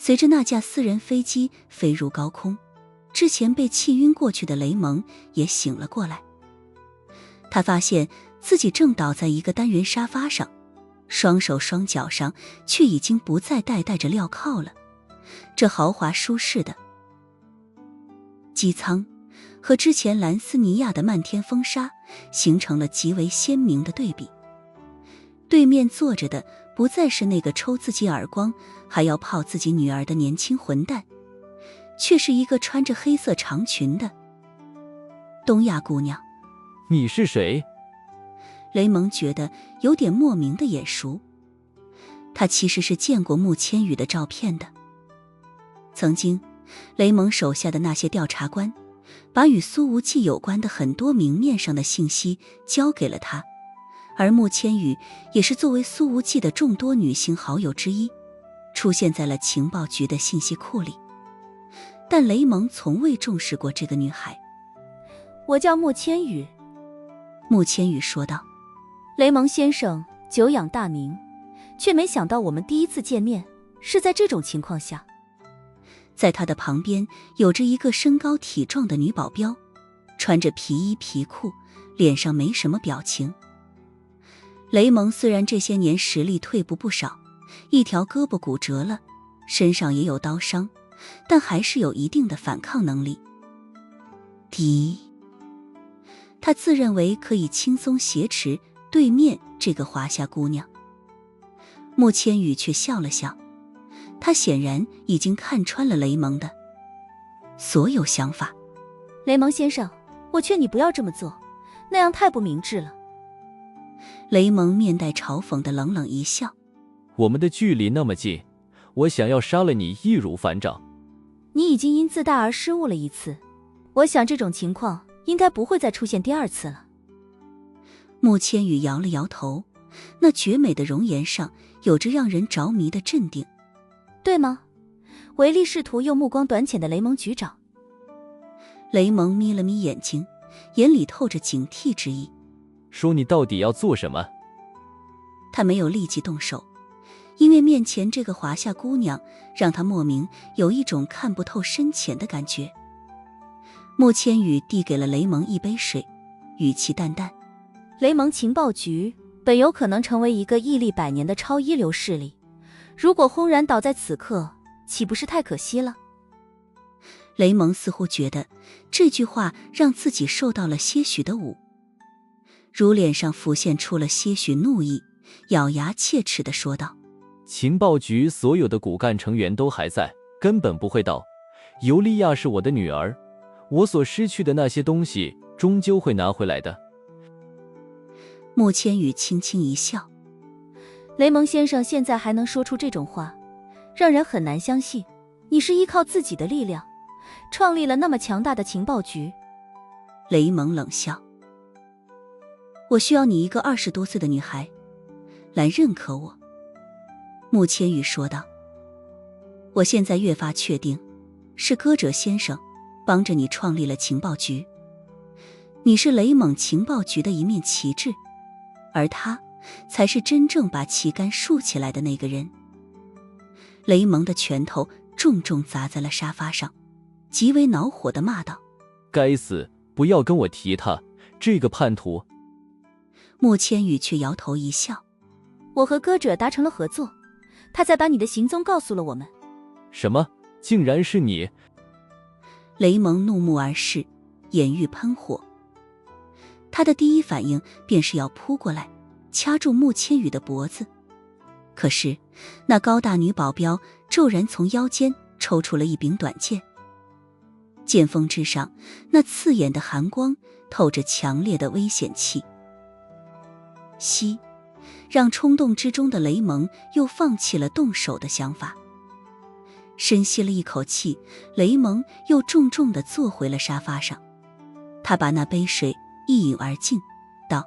随着那架私人飞机飞入高空，之前被气晕过去的雷蒙也醒了过来。他发现自己正倒在一个单人沙发上，双手双脚上却已经不再带着镣铐了。这豪华舒适的机舱和之前兰斯尼亚的漫天风沙形成了极为鲜明的对比。对面坐着的不再是那个抽自己耳光还要泡自己女儿的年轻混蛋，却是一个穿着黑色长裙的东亚姑娘。你是谁？雷蒙觉得有点莫名的眼熟，他其实是见过穆千羽的照片的。曾经雷蒙手下的那些调查官把与苏无忌有关的很多明面上的信息交给了他，而穆千羽也是作为苏无忌的众多女性好友之一，出现在了情报局的信息库里。但雷蒙从未重视过这个女孩。我叫穆千羽。穆千羽说道。雷蒙先生久仰大名，却没想到我们第一次见面是在这种情况下。在他的旁边有着一个身高体壮的女保镖，穿着皮衣皮裤，脸上没什么表情。雷蒙虽然这些年实力退步不少，一条胳膊骨折了，身上也有刀伤，但还是有一定的反抗能力。他自认为可以轻松挟持对面这个华夏姑娘。穆千羽却笑了笑，他显然已经看穿了雷蒙的所有想法。雷蒙先生，我劝你不要这么做，那样太不明智了。雷蒙面带嘲讽的冷冷一笑。我们的距离那么近，我想要杀了你易如反掌。你已经因自大而失误了一次，我想这种情况应该不会再出现第二次了。穆千羽摇了摇头，那绝美的容颜上有着让人着迷的镇定。对吗？唯利是图又目光短浅的雷蒙局长。雷蒙眯了眯眼睛，眼里透着警惕之意。说你到底要做什么？他没有立即动手，因为面前这个华夏姑娘让他莫名有一种看不透深浅的感觉。穆千羽递给了雷蒙一杯水，语气淡淡。雷蒙情报局本有可能成为一个屹立百年的超一流势力，如果轰然倒在此刻，岂不是太可惜了？雷蒙似乎觉得这句话让自己受到了些许的侮，如脸上浮现出了些许怒意，咬牙切齿地说道：情报局所有的骨干成员都还在，根本不会倒。尤利亚是我的女儿，我所失去的那些东西终究会拿回来的。穆千羽轻轻一笑。雷蒙先生现在还能说出这种话，让人很难相信你是依靠自己的力量创立了那么强大的情报局。雷蒙冷笑。我需要你一个20多岁的女孩来认可我。穆千羽说道。我现在越发确定，是歌者先生帮着你创立了情报局，你是雷蒙情报局的一面旗帜，而他才是真正把旗杆竖起来的那个人。雷蒙的拳头重重砸在了沙发上，极为恼火地骂道：该死，不要跟我提他，这个叛徒。穆千羽却摇头一笑：我和歌者达成了合作，他才把你的行踪告诉了我们。什么？竟然是你？雷蒙怒目而视，眼欲喷火。他的第一反应便是要扑过来掐住穆千羽的脖子，可是那高大女保镖骤然从腰间抽出了一柄短剑，剑锋之上那刺眼的寒光透着强烈的危险气息，让冲动之中的雷蒙又放弃了动手的想法。深吸了一口气，雷蒙又重重地坐回了沙发上。他把那杯水一饮而尽，道：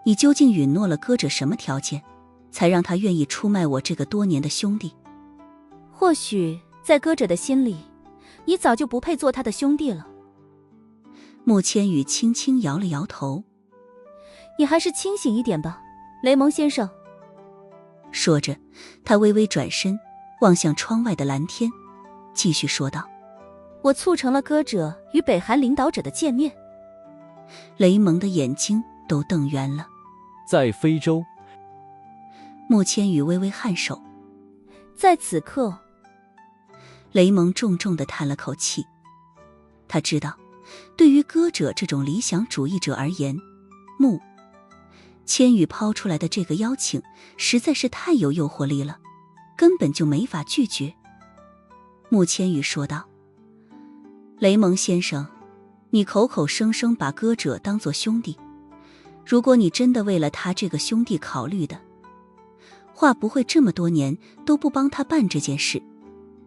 你究竟允诺了歌者什么条件，才让他愿意出卖我这个多年的兄弟？或许在歌者的心里，你早就不配做他的兄弟了。穆千羽轻轻摇了摇头。你还是清醒一点吧，雷蒙先生。说着，他微微转身，望向窗外的蓝天，继续说道：我促成了歌者与北韩领导者的见面。雷蒙的眼睛都瞪圆了。在非洲。穆千羽微微颔首。在此刻，雷蒙重重地叹了口气。他知道，对于歌者这种理想主义者而言，穆千羽抛出来的这个邀请实在是太有诱惑力了，根本就没法拒绝。穆千羽说道：雷蒙先生，你口口声声把歌者当作兄弟，如果你真的为了他这个兄弟考虑的话，不会这么多年都不帮他办这件事，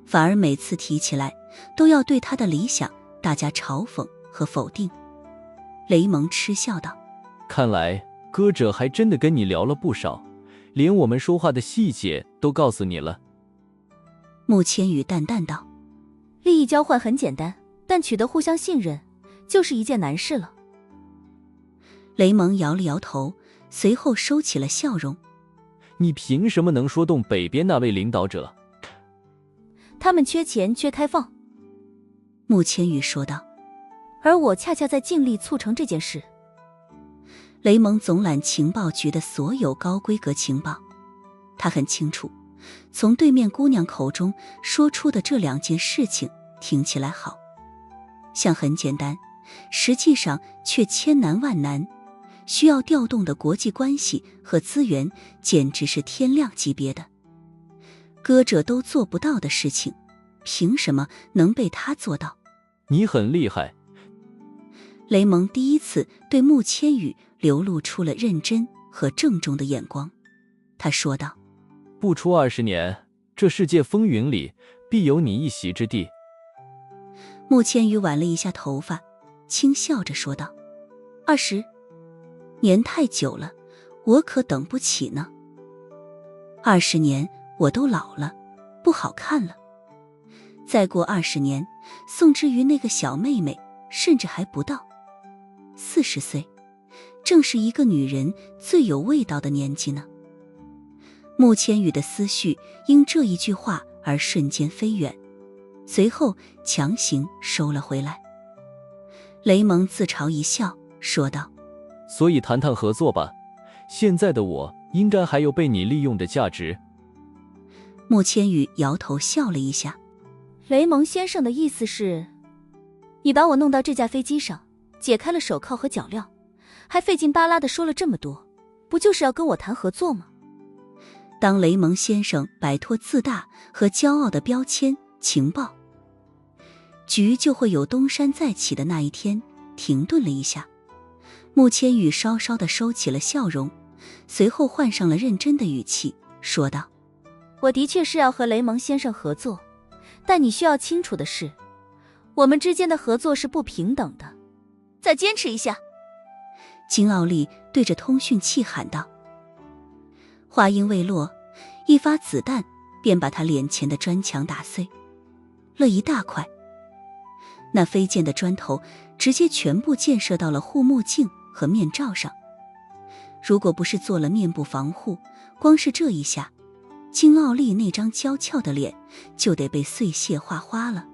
反而每次提起来都要对他的理想大加嘲讽和否定。雷蒙嗤笑道：看来歌者还真的跟你聊了不少，连我们说话的细节都告诉你了。穆千羽淡淡道：利益交换很简单，但取得互相信任就是一件难事了。雷蒙摇了摇头，随后收起了笑容。你凭什么能说动北边那位领导者？他们缺钱缺开放，穆千羽说道。而我恰恰在尽力促成这件事。雷蒙总揽情报局的所有高规格情报，他很清楚，从对面姑娘口中说出的这2件事情听起来好像很简单，实际上却千难万难，需要调动的国际关系和资源简直是天量级别的。歌者都做不到的事情，凭什么能被他做到？你很厉害。雷蒙第一次对穆千羽流露出了认真和郑重的眼光。他说道：不出20年，这世界风云里必有你一席之地。穆千羽挽了一下头发，轻笑着说道：20年太久了，我可等不起呢。20年我都老了，不好看了。再过20年，宋之瑜那个小妹妹甚至还不到40岁，正是一个女人最有味道的年纪呢。穆千羽的思绪因这一句话而瞬间飞远，随后强行收了回来。雷蒙自嘲一笑，说道：所以谈谈合作吧，现在的我应该还有被你利用的价值。穆千羽摇头笑了一下。雷蒙先生的意思是，你把我弄到这架飞机上，解开了手铐和脚镣，还费劲巴拉地说了这么多，不就是要跟我谈合作吗？当雷蒙先生摆脱自大和骄傲的标签，情报局就会有东山再起的那一天，停顿了一下。穆千羽稍稍地收起了笑容，随后换上了认真的语气，说道：我的确是要和雷蒙先生合作，但你需要清楚的是，我们之间的合作是不平等的。再坚持一下。金奥利对着通讯器喊道。话音未落，一发子弹便把他脸前的砖墙打碎了一大块。那飞溅的砖头直接全部溅射到了护目镜和面罩上。如果不是做了面部防护，光是这一下，金奥利那张娇俏的脸就得被碎屑划花了。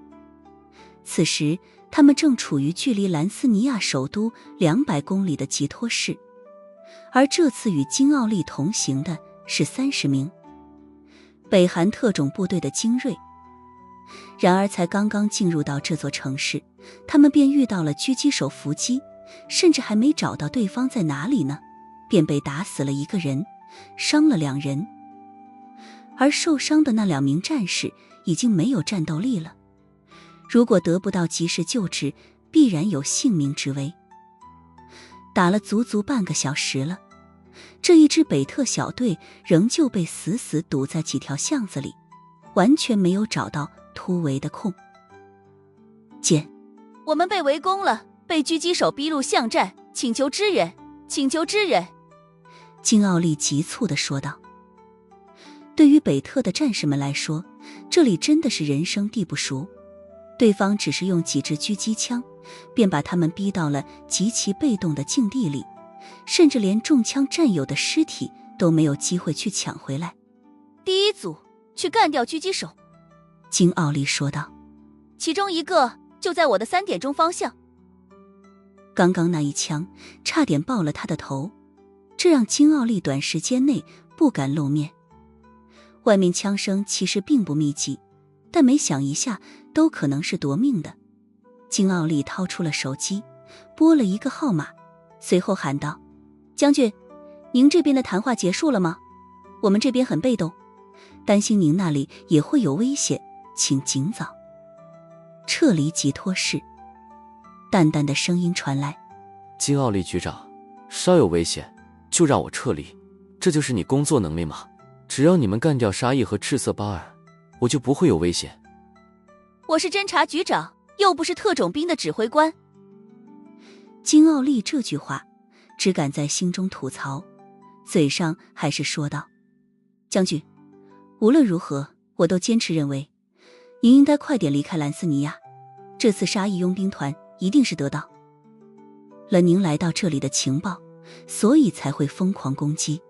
此时他们正处于距离兰斯尼亚首都200公里的吉托市，而这次与金奥利同行的是30名北韩特种部队的精锐。然而才刚刚进入到这座城市，他们便遇到了狙击手伏击，甚至还没找到对方在哪里呢，便被打死了1个人，伤了2人。而受伤的那2名战士已经没有战斗力了，如果得不到及时救治，必然有性命之危。打了足足半个小时了，这一支北特小队仍旧被死死堵在几条巷子里，完全没有找到突围的空间。我们被围攻了，被狙击手逼入巷战，请求支援，请求支援。金奥利急促地说道。对于北特的战士们来说，这里真的是人生地不熟，对方只是用几支狙击枪便把他们逼到了极其被动的境地里，甚至连中枪战友的尸体都没有机会去抢回来。第一组去干掉狙击手。金奥利说道。其中一个就在我的3点钟方向。刚刚那一枪差点爆了他的头，这让金奥利短时间内不敢露面。外面枪声其实并不密集，但每响一下都可能是夺命的。金奥利掏出了手机，拨了一个号码，随后喊道：将军，您这边的谈话结束了吗？我们这边很被动，担心您那里也会有危险，请尽早撤离吉托市。淡淡的声音传来。金奥利局长，稍有危险就让我撤离，这就是你工作能力吗？只要你们干掉沙溢和赤色巴尔，我就不会有危险。我是侦察局长，又不是特种兵的指挥官。金奥利这句话只敢在心中吐槽，嘴上还是说道：将军，无论如何我都坚持认为您应该快点离开兰斯尼亚，这次沙溢佣兵团一定是得到了您来到这里的情报，所以才会疯狂攻击。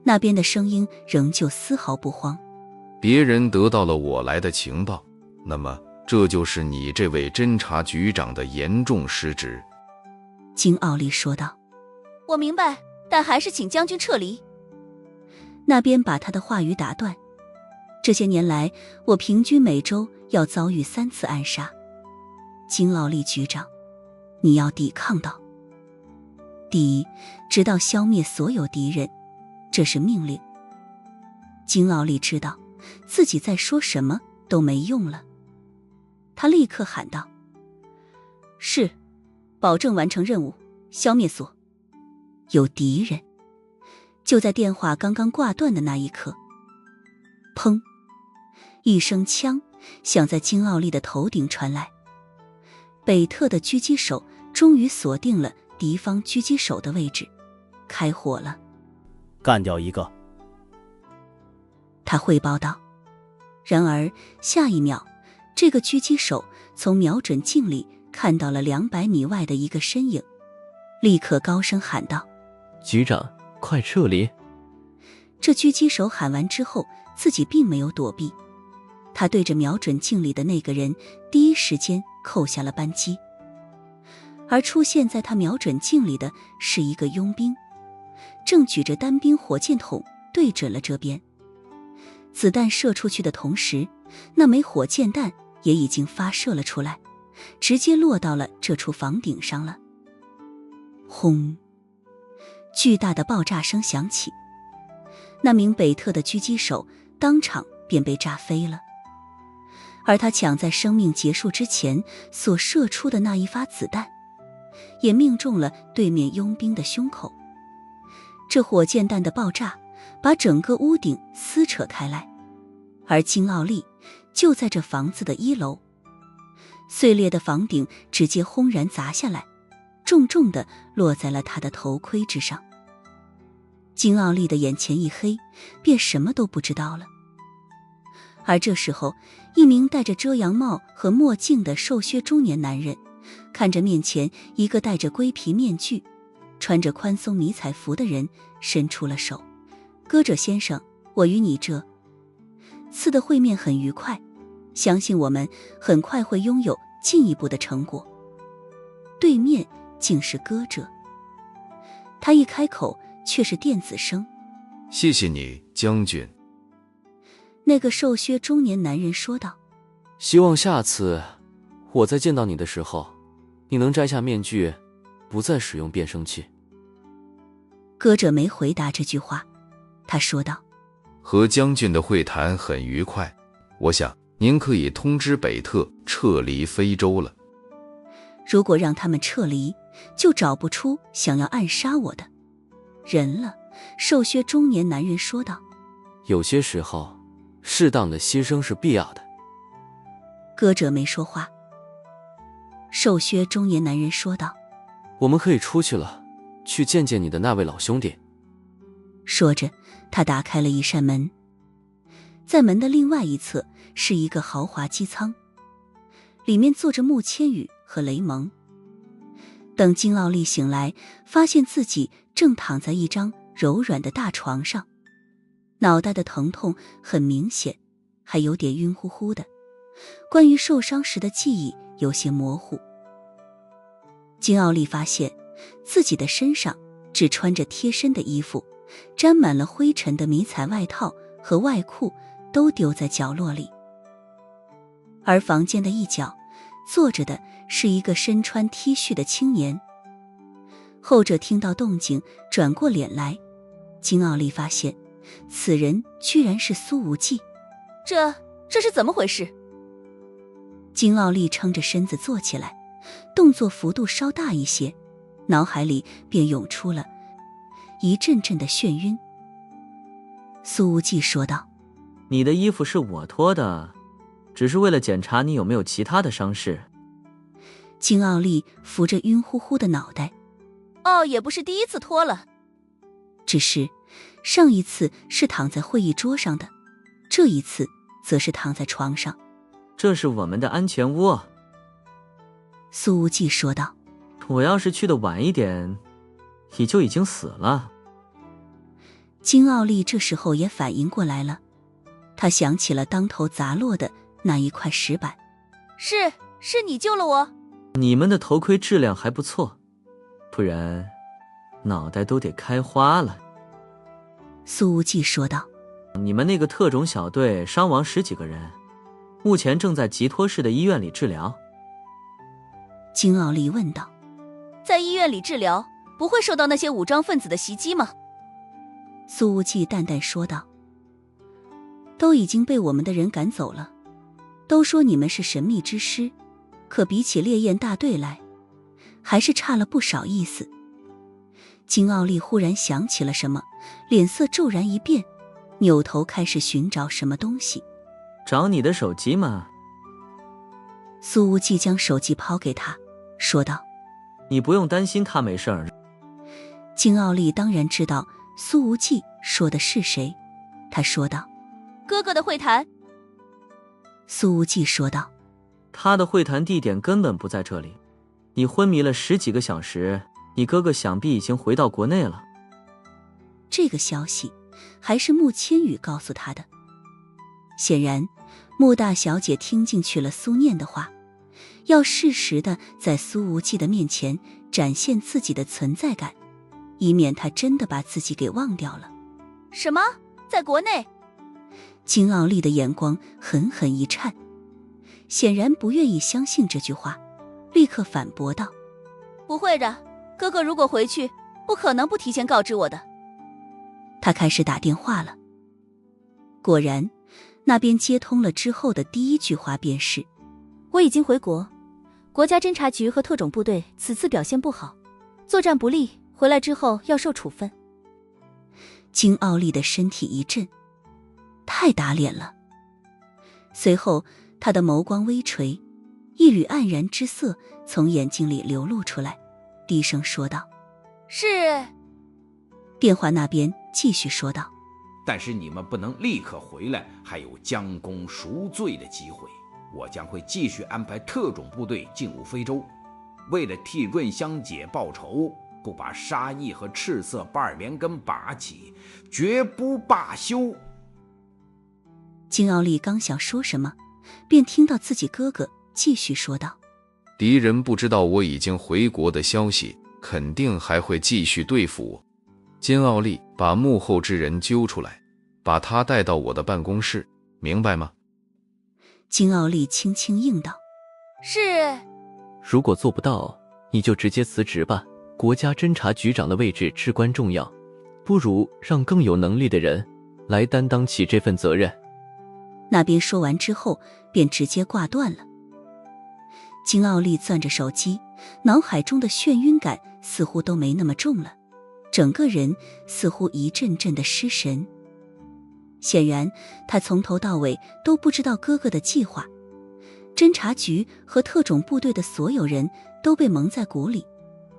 那边的声音仍旧丝毫不慌。别人得到了我来的情报，那么这就是你这位侦察局长的严重失职。金奥利说道。我明白，但还是请将军撤离。那边把他的话语打断。这些年来，我平均每周要遭遇3次暗杀。金奥利局长，你要抵抗到第一，直到消灭所有敌人，这是命令。金奥利知道自己再说什么都没用了，他立刻喊道：是，保证完成任务，消灭所有敌人。就在电话刚刚挂断的那一刻，砰，一声枪响在金奥利的头顶传来。北特的狙击手终于锁定了敌方狙击手的位置，开火了。干掉一个，他汇报道。然而下一秒，这个狙击手从瞄准镜里看到了200米外的一个身影，立刻高声喊道：局长，快撤离！这狙击手喊完之后，自己并没有躲避，他对着瞄准镜里的那个人第一时间扣下了扳机。而出现在他瞄准镜里的是一个佣兵，正举着单兵火箭筒对准了这边。子弹射出去的同时，那枚火箭弹也已经发射了出来，直接落到了这处房顶上了。轰！巨大的爆炸声响起，那名北特的狙击手当场便被炸飞了。而他抢在生命结束之前所射出的那一发子弹，也命中了对面佣兵的胸口。这火箭弹的爆炸把整个屋顶撕扯开来，而金奥利就在这房子的1楼。碎裂的房顶直接轰然砸下来，重重地落在了他的头盔之上。金奥利的眼前一黑，便什么都不知道了。而这时候，一名戴着遮阳帽和墨镜的瘦削中年男人看着面前一个戴着龟皮面具、穿着宽松迷彩服的人，伸出了手：歌者先生，我与你这次的会面很愉快，相信我们很快会拥有进一步的成果。对面竟是歌者，他一开口却是电子声：谢谢你，将军。那个瘦削中年男人说道：希望下次我再见到你的时候，你能摘下面具，不再使用变声器。歌者没回答这句话，他说道：和将军的会谈很愉快，我想您可以通知北特撤离非洲了。如果让他们撤离，就找不出想要暗杀我的人了。瘦削中年男人说道：有些时候适当的牺牲是必要的。歌者没说话。瘦削中年男人说道：我们可以出去了，去见见你的那位老兄弟。说着，他打开了一扇门，在门的另外一侧是一个豪华机舱，里面坐着穆千羽和雷蒙。等金奥利醒来，发现自己正躺在一张柔软的大床上，脑袋的疼痛很明显，还有点晕乎乎的，关于受伤时的记忆有些模糊。金奥利发现自己的身上只穿着贴身的衣服，沾满了灰尘的迷彩外套和外裤都丢在角落里，而房间的一角坐着的是一个身穿 T 恤的青年。后者听到动静转过脸来，金奥利发现此人居然是苏无忌。这是怎么回事？金奥利撑着身子坐起来，动作幅度稍大一些，脑海里便涌出了一阵阵的眩晕。苏无忌说道：你的衣服是我脱的，只是为了检查你有没有其他的伤势。金奥利扶着晕乎乎的脑袋，也不是第一次脱了。只是上一次是躺在会议桌上的，这一次则是躺在床上。这是我们的安全窝。苏无忌说道：我要是去的晚一点，你就已经死了。金奥利这时候也反应过来了，他想起了当头砸落的那一块石板。是你救了我。你们的头盔质量还不错，不然脑袋都得开花了。苏无忌说道：你们那个特种小队伤亡10几个人，目前正在吉托市的医院里治疗。金奥利问道：在医院里治疗，不会受到那些武装分子的袭击吗？苏无忌淡淡说道：都已经被我们的人赶走了，都说你们是神秘之师，可比起烈焰大队来，还是差了不少意思。金奥利忽然想起了什么，脸色骤然一变，扭头开始寻找什么东西。找你的手机吗？苏无忌将手机抛给他，说道：你不用担心他没事儿。金奥利当然知道苏无忌说的是谁，他说道：哥哥的会谈。苏无忌说道：他的会谈地点根本不在这里，你昏迷了10几个小时，你哥哥想必已经回到国内了。这个消息还是穆千羽告诉他的。显然穆大小姐听进去了苏念的话，要适时的在苏无忌的面前展现自己的存在感，以免他真的把自己给忘掉了。什么？在国内？金奥利的眼光狠狠一颤，显然不愿意相信这句话，立刻反驳道：不会的，哥哥如果回去，不可能不提前告知我的。他开始打电话了。果然，那边接通了之后的第一句话便是：我已经回国，国家侦察局和特种部队此次表现不好，作战不利，回来之后要受处分。金奥利的身体一震，太打脸了。随后他的眸光微垂，一缕黯然之色从眼睛里流露出来，低声说道：是。电话那边继续说道：但是你们不能立刻回来，还有将功赎罪的机会。我将会继续安排特种部队进入非洲，为了替润香姐报仇，不把沙溢和赤色巴尔连根拔起，绝不罢休。金奥利刚想说什么，便听到自己哥哥继续说道：敌人不知道我已经回国的消息，肯定还会继续对付我。金奥利把幕后之人揪出来，把他带到我的办公室，明白吗？金奥利轻轻应道：是。如果做不到，你就直接辞职吧。国家侦察局长的位置至关重要，不如让更有能力的人来担当起这份责任。那边说完之后便直接挂断了。金奥利攥着手机，脑海中的眩晕感似乎都没那么重了，整个人似乎一阵阵的失神。显然他从头到尾都不知道哥哥的计划，侦察局和特种部队的所有人都被蒙在鼓里，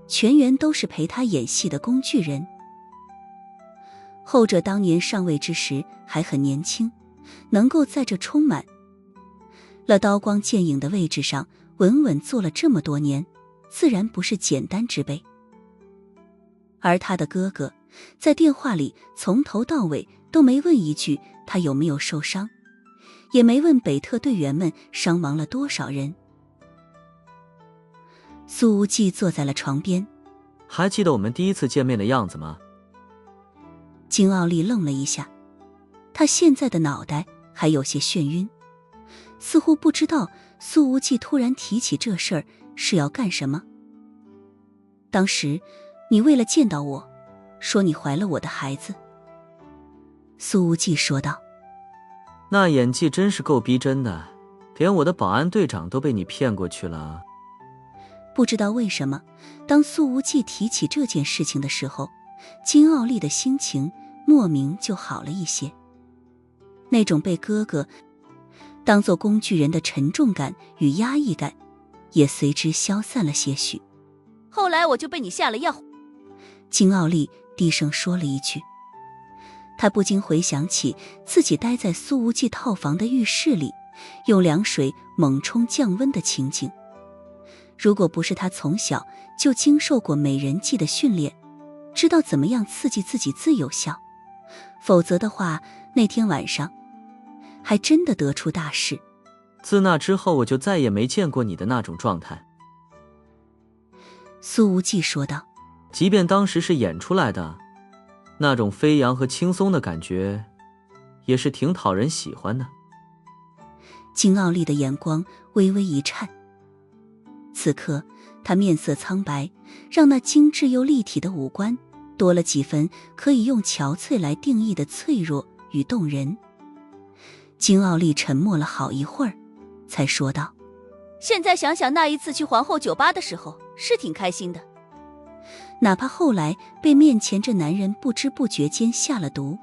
全员都是陪他演戏的工具人。后者当年上位之时还很年轻，能够在这充满了刀光剑影的位置上稳稳坐了这么多年，自然不是简单之辈。而他的哥哥在电话里从头到尾都没问一句他有没有受伤，也没问北特队员们伤亡了多少人。苏无忌坐在了床边。还记得我们第一次见面的样子吗？金奥利愣了一下，他现在的脑袋还有些眩晕，似乎不知道苏无忌突然提起这事儿是要干什么。当时你为了见到我，说你怀了我的孩子。苏无忌说道。那演技真是够逼真的，连我的保安队长都被你骗过去了。不知道为什么，当苏无忌提起这件事情的时候，金奥利的心情莫名就好了一些。那种被哥哥当作工具人的沉重感与压抑感也随之消散了些许。后来我就被你下了药。金奥利低声说了一句。他不禁回想起自己待在苏无忌套房的浴室里，用凉水猛冲降温的情景。如果不是他从小就经受过美人计的训练，知道怎么样刺激自己最有效，否则的话，那天晚上还真的得出大事。自那之后，我就再也没见过你的那种状态。苏无忌说道。即便当时是演出来的，那种飞扬和轻松的感觉，也是挺讨人喜欢的。金奥利的眼光微微一颤。此刻他面色苍白，让那精致又立体的五官多了几分可以用憔悴来定义的脆弱与动人。金奥利沉默了好一会儿，才说道：现在想想那一次去皇后酒吧的时候，是挺开心的。哪怕后来被面前这男人不知不觉间下了毒，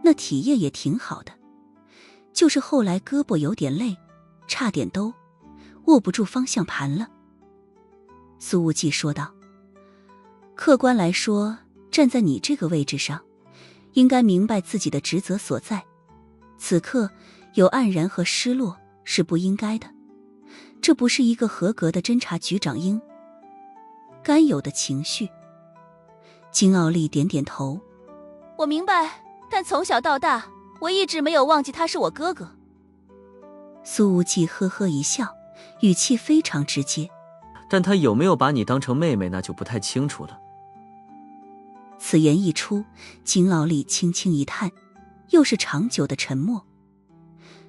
那体验也挺好的。就是后来胳膊有点累，差点都握不住方向盘了。苏无忌说道。客观来说，站在你这个位置上，应该明白自己的职责所在。此刻有黯然和失落是不应该的，这不是一个合格的侦察局长应该有的情绪。金奥利点点头。我明白，但从小到大，我一直没有忘记他是我哥哥。苏无忌呵呵一笑，语气非常直接。但他有没有把你当成妹妹，那就不太清楚了。此言一出，金奥利轻轻一叹，又是长久的沉默。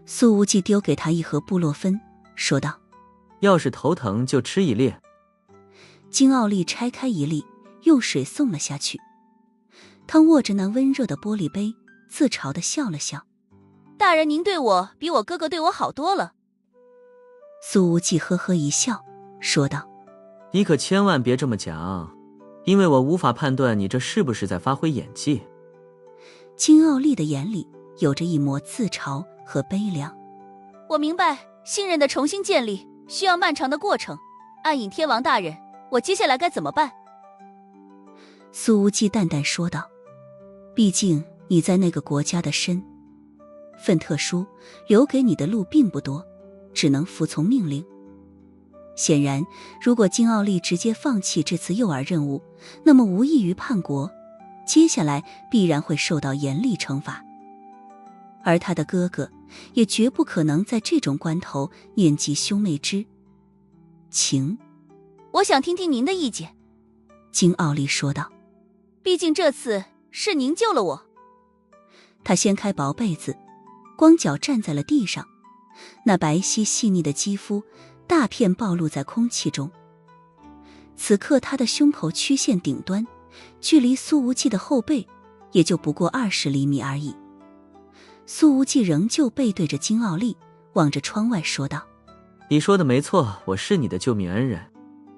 苏无忌丢给他一盒布洛芬，说道：要是头疼就吃一粒。金奥利拆开一粒，用水送了下去。他握着那温热的玻璃杯，自嘲地笑了笑。大人您对我比我哥哥对我好多了。苏无忌呵呵一笑，说道：你可千万别这么讲，因为我无法判断你这是不是在发挥演技。金奥利的眼里有着一抹自嘲和悲凉。我明白，信任的重新建立需要漫长的过程。暗影天王大人，我接下来该怎么办？苏无忌淡淡说道：毕竟你在那个国家的身份特殊，留给你的路并不多，只能服从命令。显然，如果金奥利直接放弃这次诱饵任务，那么无异于叛国，接下来必然会受到严厉惩罚。而他的哥哥也绝不可能在这种关头念及兄妹之情。我想听听您的意见。金奥利说道。毕竟这次是您救了我。他掀开薄被子，光脚站在了地上，那白皙细腻的肌肤大片暴露在空气中。此刻他的胸口曲线顶端，距离苏无忌的后背也就不过20厘米而已。苏无忌仍旧背对着金奥利，望着窗外说道：你说的没错，我是你的救命恩人。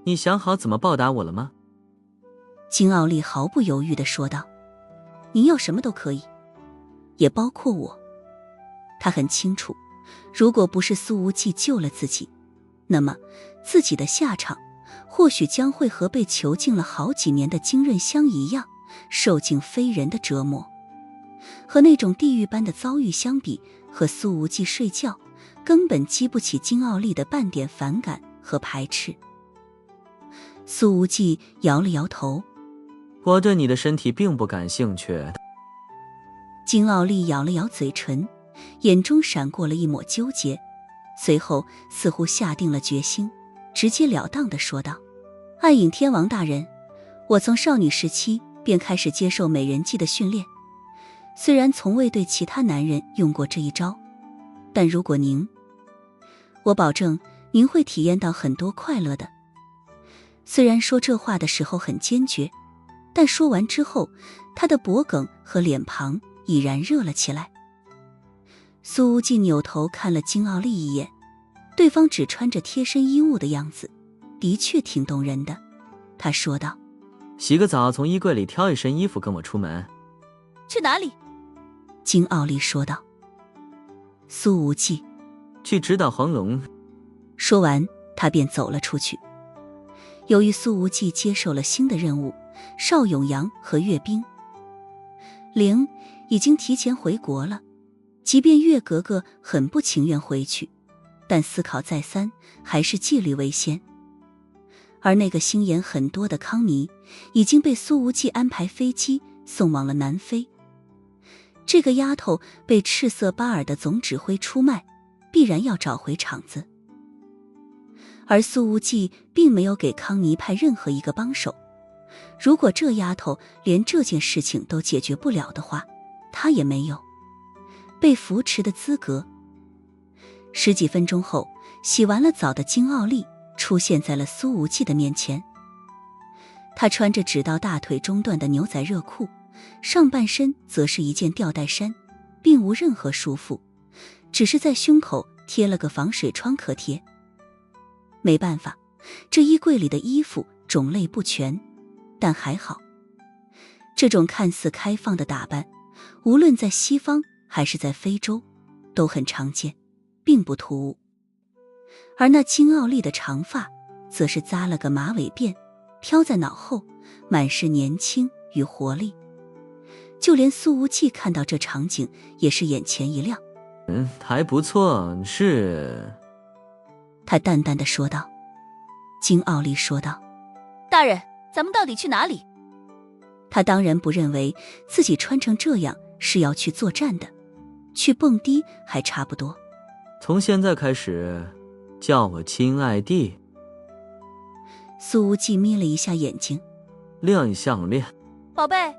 你想好怎么报答我了吗？金奥利毫不犹豫地说道：您要什么都可以，也包括我。他很清楚，如果不是苏无忌救了自己，那么自己的下场或许将会和被囚禁了好几年的金润香一样，受尽非人的折磨。和那种地狱般的遭遇相比，和苏无忌睡觉根本激不起金奥利的半点反感和排斥。苏无忌摇了摇头：我对你的身体并不感兴趣。金傲丽咬了咬嘴唇，眼中闪过了一抹纠结，随后似乎下定了决心，直截了当地说道：暗影天王大人，我从少女时期便开始接受美人计的训练，虽然从未对其他男人用过这一招，但如果我保证您会体验到很多快乐的。虽然说这话的时候很坚决，但说完之后，他的脖颈和脸庞已然热了起来。苏无忌扭头看了金傲丽一眼，对方只穿着贴身衣物的样子，的确挺动人的。他说道：洗个澡，从衣柜里挑一身衣服跟我出门。去哪里？金傲丽说道。苏无忌去指导黄龙。说完，他便走了出去。由于苏无忌接受了新的任务，邵永阳和岳冰凌已经提前回国了。即便岳格格很不情愿回去，但思考再三，还是纪律为先。而那个心眼很多的康妮已经被苏无忌安排飞机送往了南非。这个丫头被赤色巴尔的总指挥出卖，必然要找回场子。而苏无忌并没有给康妮派任何一个帮手，如果这丫头连这件事情都解决不了的话，他也没有被扶持的资格。十几分钟后，洗完了澡的金傲丽出现在了苏无忌的面前。她穿着只到大腿中段的牛仔热裤，上半身则是一件吊带衫，并无任何束缚，只是在胸口贴了个防水创可贴。没办法，这衣柜里的衣服种类不全，但还好，这种看似开放的打扮，无论在西方还是在非洲都很常见，并不突兀。而那金傲丽的长发则是扎了个马尾辫，飘在脑后，满是年轻与活力。就连苏无忌看到这场景也是眼前一亮。还不错，是……他淡淡的说道。金傲丽说道：大人，咱们到底去哪里？他当然不认为自己穿成这样是要去作战的，去蹦迪还差不多。从现在开始叫我亲爱弟。苏无忌眯了一下眼睛。亮项链。宝贝。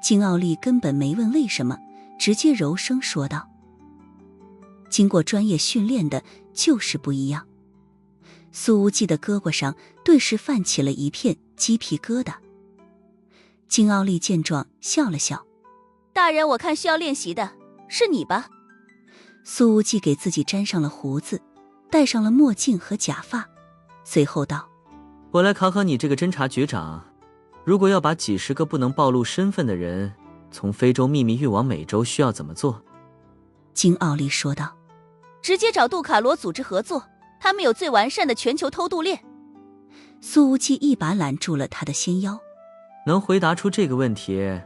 金傲丽根本没问为什么，直接柔声说道。经过专业训练的就是不一样。苏无忌的胳膊上顿时泛起了一片鸡皮疙瘩。金傲丽见状笑了笑：大人，我看需要练习的是你吧？苏无忌给自己粘上了胡子，戴上了墨镜和假发，随后道：我来考考你这个侦察局长，如果要把几十个不能暴露身份的人从非洲秘密运往美洲，需要怎么做？金傲丽说道：直接找杜卡罗组织合作，他们有最完善的全球偷渡链。苏无忌一把揽住了他的纤腰。能回答出这个问题，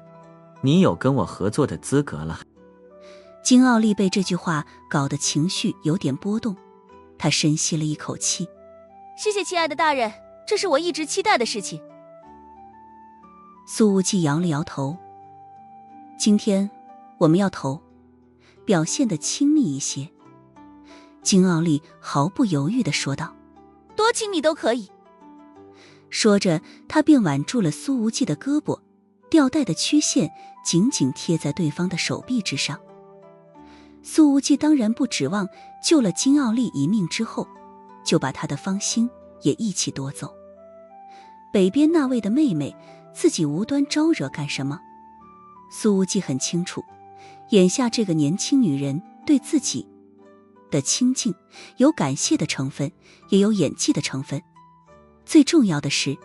你有跟我合作的资格了。金傲丽被这句话搞得情绪有点波动，她深吸了一口气。谢谢亲爱的大人，这是我一直期待的事情。苏无忌摇了摇头。今天我们要投，表现得亲密一些。金傲丽毫不犹豫地说道：多亲密都可以。说着，他便挽住了苏无忌的胳膊，吊带的曲线紧紧贴在对方的手臂之上。苏无忌当然不指望救了金傲丽一命之后，就把他的芳心也一起夺走。北边那位的妹妹，自己无端招惹干什么？苏无忌很清楚，眼下这个年轻女人对自己的亲近，有感谢的成分，也有演技的成分。最重要的是，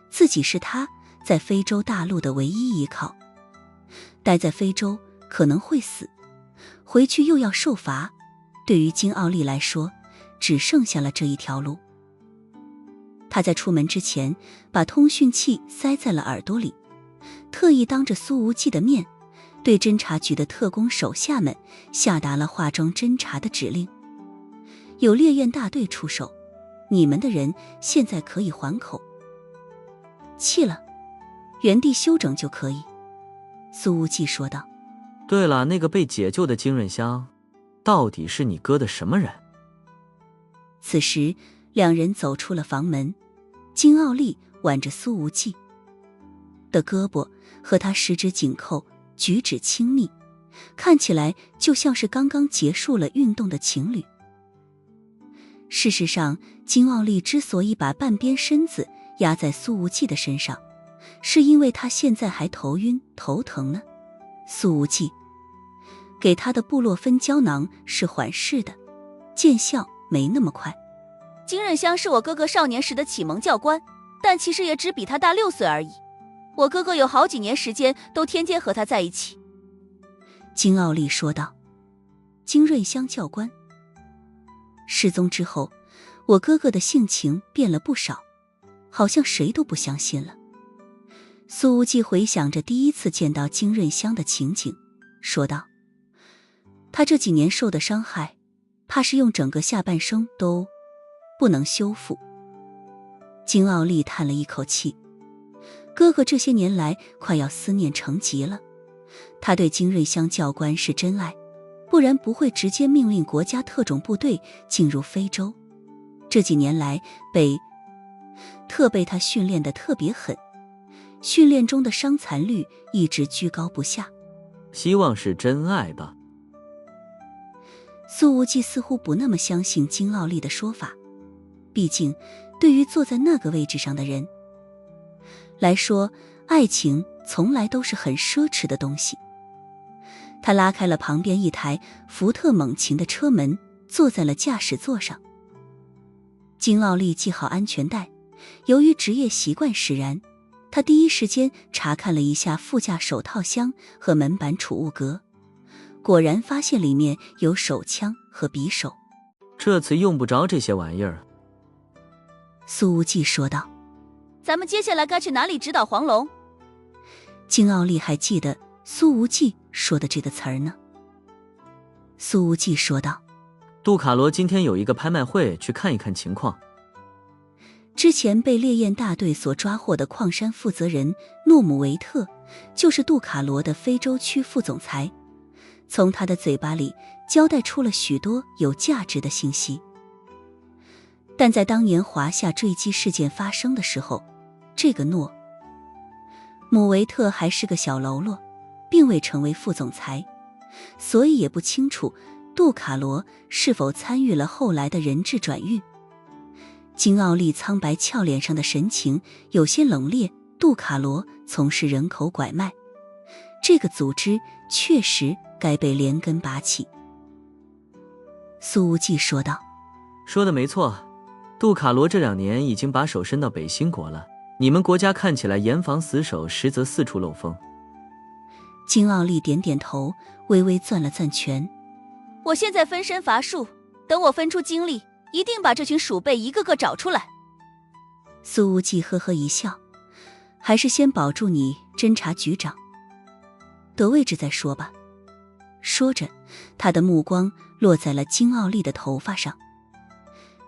自己是他在非洲大陆的唯一依靠。待在非洲可能会死，回去又要受罚，对于金傲丽来说，只剩下了这一条路。他在出门之前把通讯器塞在了耳朵里，特意当着苏无忌的面，对侦察局的特工手下们下达了化妆侦察的指令。有烈焰大队出手，你们的人现在可以还口，气了，原地休整就可以。苏无忌说道。对了，那个被解救的金润香，到底是你哥的什么人？此时，两人走出了房门，金奥利挽着苏无忌的胳膊，和他十指紧扣，举止亲密，看起来就像是刚刚结束了运动的情侣。事实上，金奥利之所以把半边身子压在苏无忌的身上，是因为他现在还头晕头疼呢。苏无忌给他的布洛芬胶囊是缓释的，见效没那么快。金润香是我哥哥少年时的启蒙教官，但其实也只比他大6岁而已。我哥哥有好几年时间都天天和他在一起。金奥利说道。金润香教官失踪之后，我哥哥的性情变了不少，好像谁都不相信了。苏无忌回想着第一次见到金润香的情景，说道：他这几年受的伤害，怕是用整个下半生都不能修复。金奥利叹了一口气，哥哥这些年来快要思念成疾了。他对金润香教官是真爱，不然不会直接命令国家特种部队进入非洲。这几年来被他训练得特别狠，训练中的伤残率一直居高不下。希望是真爱吧。苏无忌似乎不那么相信金奥利的说法，毕竟对于坐在那个位置上的人来说，爱情从来都是很奢侈的东西。他拉开了旁边一台福特猛禽的车门，坐在了驾驶座上。金奥利系好安全带，由于职业习惯使然，他第一时间查看了一下副驾手套箱和门板储物格，果然发现里面有手枪和匕首。这次用不着这些玩意儿。苏无忌说道。咱们接下来该去哪里指导黄龙？金奥利还记得苏无忌说的这个词儿呢。苏无忌说道。杜卡罗今天有一个拍卖会，去看一看情况。之前被烈焰大队所抓获的矿山负责人诺姆维特，就是杜卡罗的非洲区副总裁，从他的嘴巴里交代出了许多有价值的信息。但在当年华夏坠机事件发生的时候，这个诺姆维特还是个小喽啰，并未成为副总裁，所以也不清楚杜卡罗是否参与了后来的人质转运。金奥利苍白俏脸上的神情有些冷冽，杜卡罗从事人口拐卖，这个组织确实该被连根拔起。苏无忌说道。说的没错，杜卡罗这2年已经把手伸到北新国了，你们国家看起来严防死守，实则四处漏风。金奥利点点头，微微攥了攥拳。我现在分身乏术，等我分出精力，一定把这群鼠辈一个个找出来。苏无忌呵呵一笑，还是先保住你侦察局长的位置再说吧。说着，他的目光落在了金奥利的头发上。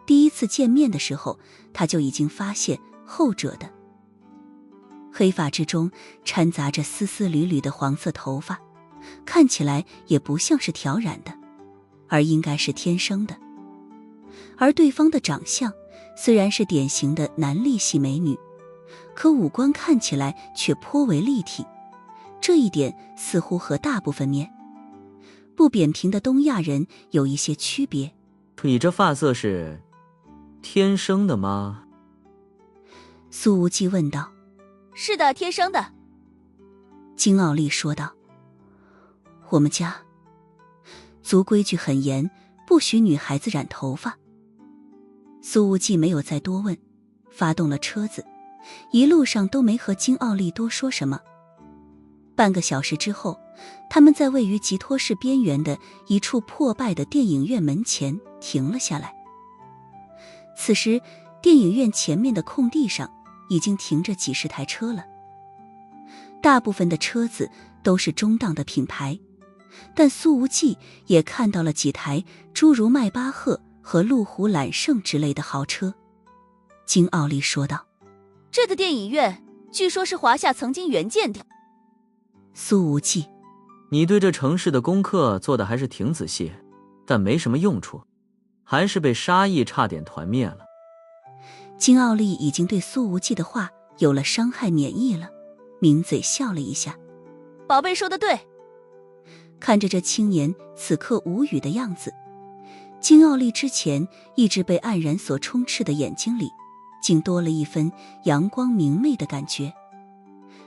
第一次见面的时候，他就已经发现后者的黑发之中掺杂着丝丝缕缕的黄色头发，看起来也不像是挑染的，而应该是天生的。而对方的长相虽然是典型的男力系美女，可五官看起来却颇为立体，这一点似乎和大部分面不扁平的东亚人有一些区别。你这发色是天生的吗？苏无忌问道。是的，天生的。金奥利说道。我们家族规矩很严，不许女孩子染头发。苏无忌没有再多问，发动了车子，一路上都没和金奥利多说什么。半个小时之后，他们在位于吉托市边缘的一处破败的电影院门前停了下来。此时，电影院前面的空地上已经停着几十台车了，大部分的车子都是中档的品牌，但苏无忌也看到了几台诸如迈巴赫和路虎揽胜之类的豪车。金奥利说道。这个电影院据说是华夏曾经援建的。苏无忌，你对这城市的功课做的还是挺仔细，但没什么用处，还是被沙溢差点团灭了。金奥利已经对苏无忌的话有了伤害免疫了，抿嘴笑了一下。宝贝说得对。看着这青年此刻无语的样子，金奥利之前一直被黯然所充斥的眼睛里竟多了一分阳光明媚的感觉。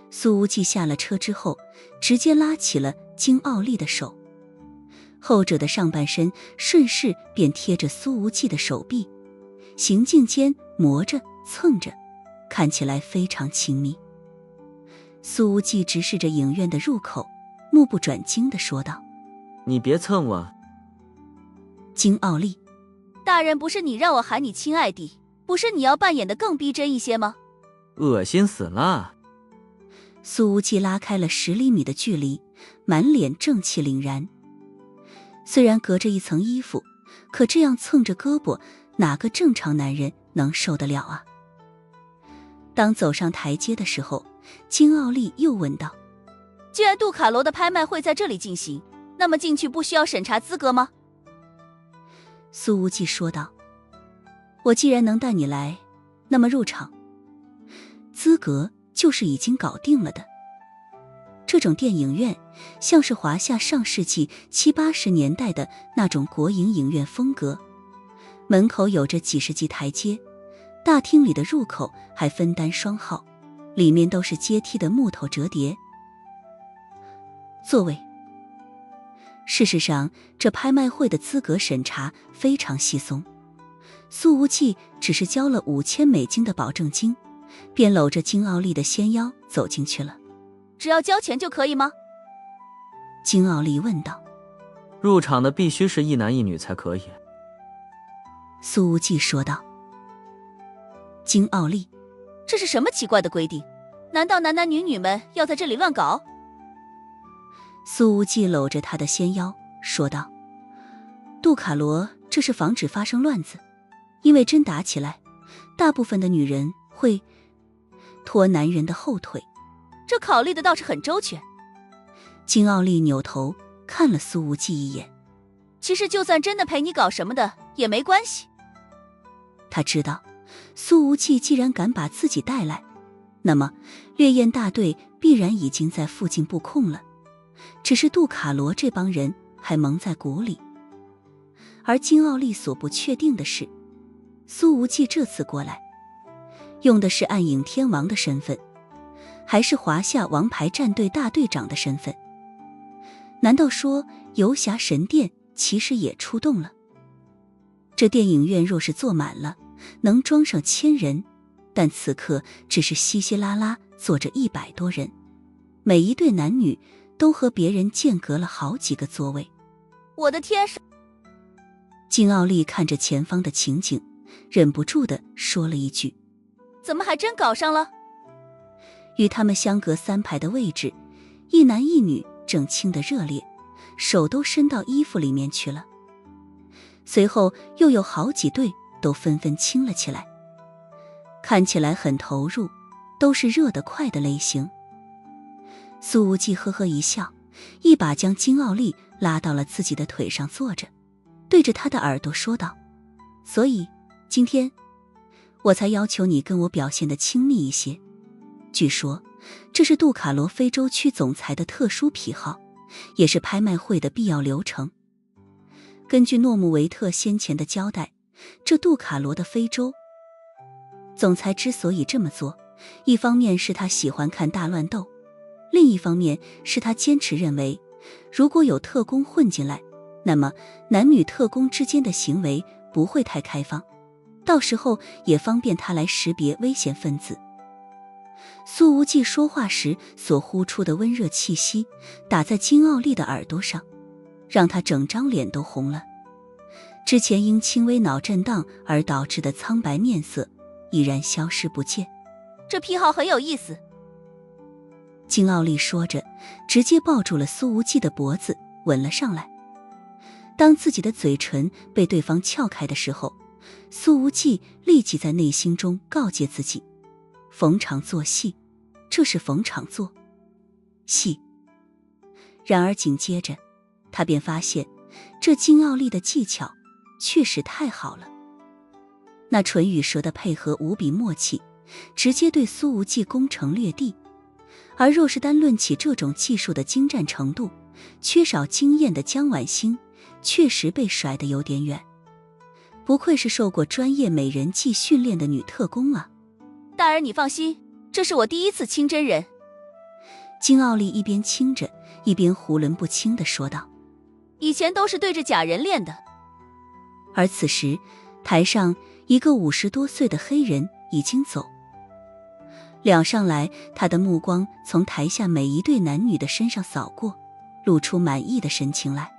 苏无忌下了车之后，直接拉起了金奥利的手，后者的上半身顺势便贴着苏无忌的手臂，行进间磨着蹭着，看起来非常亲密。苏无忌直视着影院的入口，目不转睛地说道：你别蹭我。金奥利，大人不是你让我喊你亲爱弟，不是你要扮演得更逼真一些吗？恶心死了。苏无忌拉开了10厘米的距离，满脸正气凛然。虽然隔着一层衣服，可这样蹭着胳膊，哪个正常男人能受得了啊？当走上台阶的时候，金奥利又问道：既然杜卡罗的拍卖会在这里进行，那么进去不需要审查资格吗？苏无忌说道：我既然能带你来，那么入场资格就是已经搞定了的。这种电影院像是华夏上世纪70、80年代的那种国营影院风格，门口有着几十级台阶，大厅里的入口还分单双号，里面都是阶梯的木头折叠座位。事实上，这拍卖会的资格审查非常稀松，苏无忌只是交了5000美金的保证金，便搂着金奥利的纤腰走进去了。只要交钱就可以吗？金奥利问道。入场的必须是一男一女才可以。苏无忌说道。金奥利，这是什么奇怪的规定？难道男男女女们要在这里乱搞？苏无忌搂着他的纤腰说道：杜卡罗这是防止发生乱子，因为真打起来，大部分的女人会拖男人的后腿。这考虑的倒是很周全。金奥利扭头看了苏无忌一眼。其实就算真的陪你搞什么的也没关系。他知道苏无忌既然敢把自己带来，那么烈焰大队必然已经在附近布控了，只是杜卡罗这帮人还蒙在鼓里。而金奥利所不确定的是，苏无忌这次过来用的是暗影天王的身份，还是华夏王牌战队大队长的身份？难道说游侠神殿其实也出动了？这电影院若是坐满了，能装上1000人，但此刻只是稀稀拉拉坐着100多人，每一对男女都和别人间隔了好几个座位。我的天！金奥利看着前方的情景，忍不住地说了一句：怎么还真搞上了？与他们相隔3排的位置，一男一女正亲得热烈，手都伸到衣服里面去了。随后又有好几对都纷纷亲了起来，看起来很投入，都是热得快的类型。苏无忌呵呵一笑，一把将金奥利拉到了自己的腿上坐着，对着他的耳朵说道：所以今天我才要求你跟我表现得亲密一些。据说这是杜卡罗非洲区总裁的特殊癖好，也是拍卖会的必要流程。根据诺姆维特先前的交代，这杜卡罗的非洲总裁之所以这么做，一方面是他喜欢看大乱斗，另一方面是他坚持认为，如果有特工混进来，那么男女特工之间的行为不会太开放，到时候也方便他来识别危险分子。苏无忌说话时所呼出的温热气息打在金奥利的耳朵上，让他整张脸都红了。之前因轻微脑震荡而导致的苍白面色已然消失不见。这癖好很有意思。金奥利说着，直接抱住了苏无忌的脖子吻了上来。当自己的嘴唇被对方撬开的时候，苏无忌立即在内心中告诫自己，逢场作戏，这是逢场作戏。然而紧接着，他便发现这金奥利的技巧确实太好了。那唇与舌的配合无比默契，直接对苏无忌攻城略地。而若是单论起这种技术的精湛程度，缺少经验的江晚星确实被甩得有点远。不愧是受过专业美人计训练的女特工啊！大人你放心，这是我第一次亲真人。金奥利一边亲着，一边囫囵不清地说道：以前都是对着假人练的。而此时，台上一个50多岁的黑人已经走。两上来，他的目光从台下每一对男女的身上扫过，露出满意的神情来。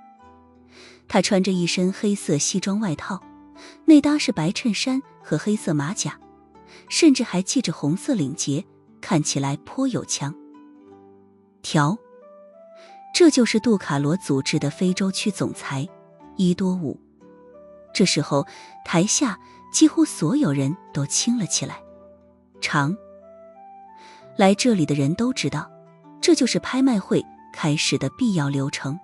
他穿着一身黑色西装外套，内搭是白衬衫和黑色马甲，甚至还系着红色领结，看起来颇有腔调。这就是杜卡罗组织的非洲区总裁伊多伍。这时候，台下几乎所有人都亲了起来。来这里的人都知道，这就是拍卖会开始的必要流程。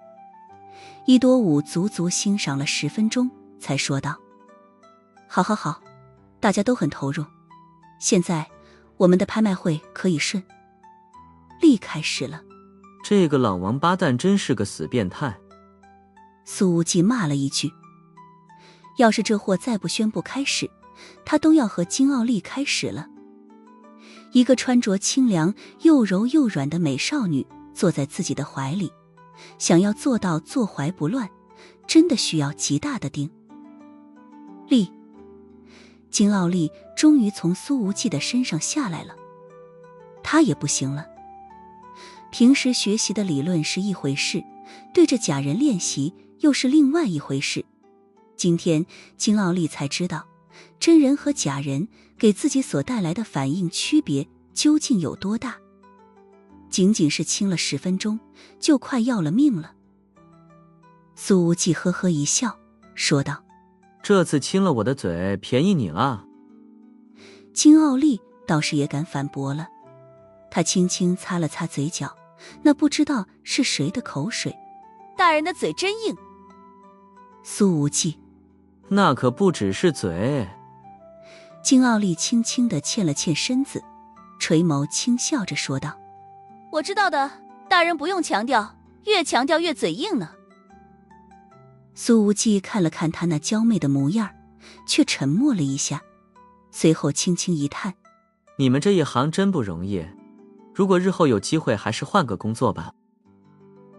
伊多伍足足欣赏了10分钟，才说道：好，大家都很投入，现在我们的拍卖会可以顺利开始了。这个老王八蛋真是个死变态。苏无忌骂了一句，要是这货再不宣布开始，他都要和金奥利开始了。一个穿着清凉又柔又软的美少女坐在自己的怀里，想要做到坐怀不乱，真的需要极大的定力。金奥利终于从苏无忌的身上下来了，他也不行了。平时学习的理论是一回事，对着假人练习又是另外一回事。今天金奥利才知道，真人和假人给自己所带来的反应区别究竟有多大。仅仅是亲了10分钟，就快要了命了。苏无忌呵呵一笑，说道：这次亲了我的嘴，便宜你了。金奥利倒是也敢反驳了，他轻轻擦了擦嘴角，那不知道是谁的口水。大人的嘴真硬。苏无忌：那可不只是嘴。金奥利轻轻地欠了欠身子，垂眸轻笑着说道：我知道的，大人不用强调，越强调越嘴硬呢。苏无忌看了看他那娇媚的模样，却沉默了一下，随后轻轻一叹：你们这一行真不容易，如果日后有机会还是换个工作吧。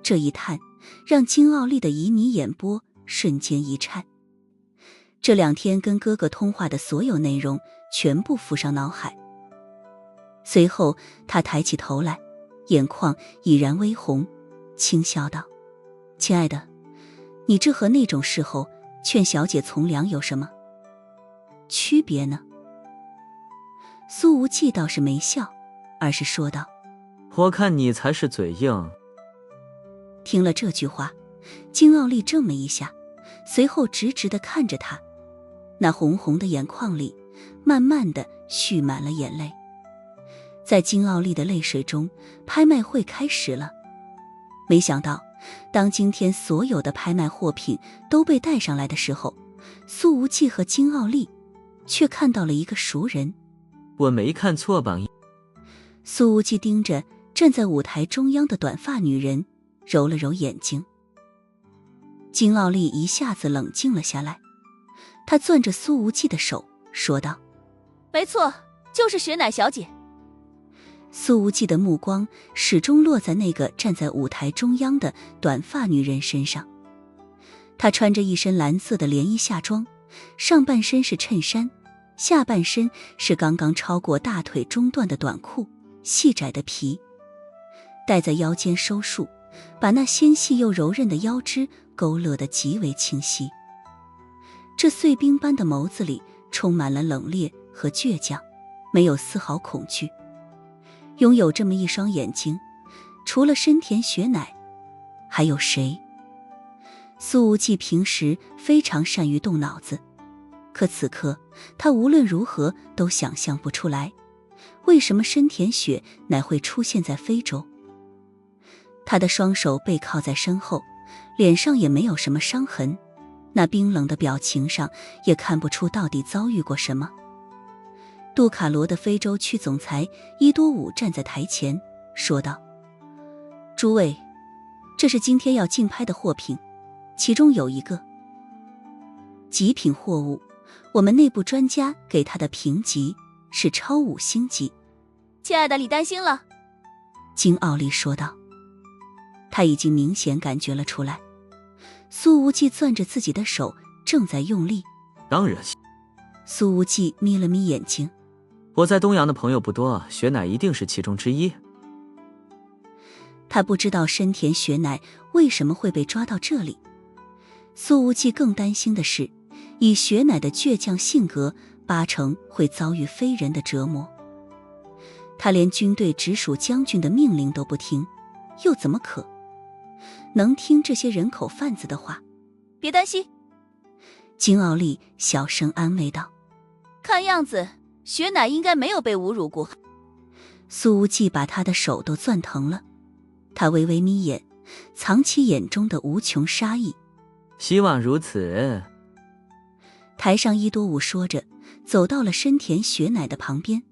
这一叹让金奥利的旖旎眼波瞬间一颤，这2天跟哥哥通话的所有内容全部浮上脑海。随后他抬起头来，眼眶已然微红，轻笑道：亲爱的，你这和那种时候劝小姐从良有什么区别呢？苏无忌倒是没笑，而是说道：我看你才是嘴硬。听了这句话，金奥利怔了一下，随后直直地看着他，那红红的眼眶里慢慢地蓄满了眼泪。在金奥利的泪水中，拍卖会开始了。没想到，当今天所有的拍卖货品都被带上来的时候，苏无忌和金奥利却看到了一个熟人。我没看错吧？苏无忌盯着站在舞台中央的短发女人，揉了揉眼睛。金奥利一下子冷静了下来，他攥着苏无忌的手说道：没错，就是雪乃小姐。苏无忌的目光始终落在那个站在舞台中央的短发女人身上。她穿着一身蓝色的连衣夏装，上半身是衬衫，下半身是刚刚超过大腿中段的短裤，细窄的皮戴在腰间收束，把那纤细又柔韧的腰肢勾勒得极为清晰。这碎冰般的眸子里充满了冷冽和倔强，没有丝毫恐惧。拥有这么一双眼睛，除了深田雪乃，还有谁？苏无忌平时非常善于动脑子，可此刻他无论如何都想象不出来，为什么深田雪乃会出现在非洲。他的双手背靠在身后，脸上也没有什么伤痕，那冰冷的表情上也看不出到底遭遇过什么。杜卡罗的非洲区总裁伊多伍站在台前说道：诸位，这是今天要竞拍的货品，其中有一个极品货物，我们内部专家给他的评级是超5星级。亲爱的，你担心了。金奥利说道。他已经明显感觉了出来，苏无忌攥着自己的手正在用力。当然。苏无忌眯了眯眼睛。我在东洋的朋友不多，雪乃一定是其中之一。他不知道深田雪乃为什么会被抓到这里。苏无忌更担心的是，以雪乃的倔强性格，8成会遭遇非人的折磨。他连军队直属将军的命令都不听，又怎么可能听这些人口贩子的话？别担心，金奥利小声安慰道。看样子雪乃应该没有被侮辱过。苏无忌把他的手都攥疼了，他微微眯眼，藏起眼中的无穷杀意。希望如此。台上伊多伍说着，走到了深田雪乃的旁边，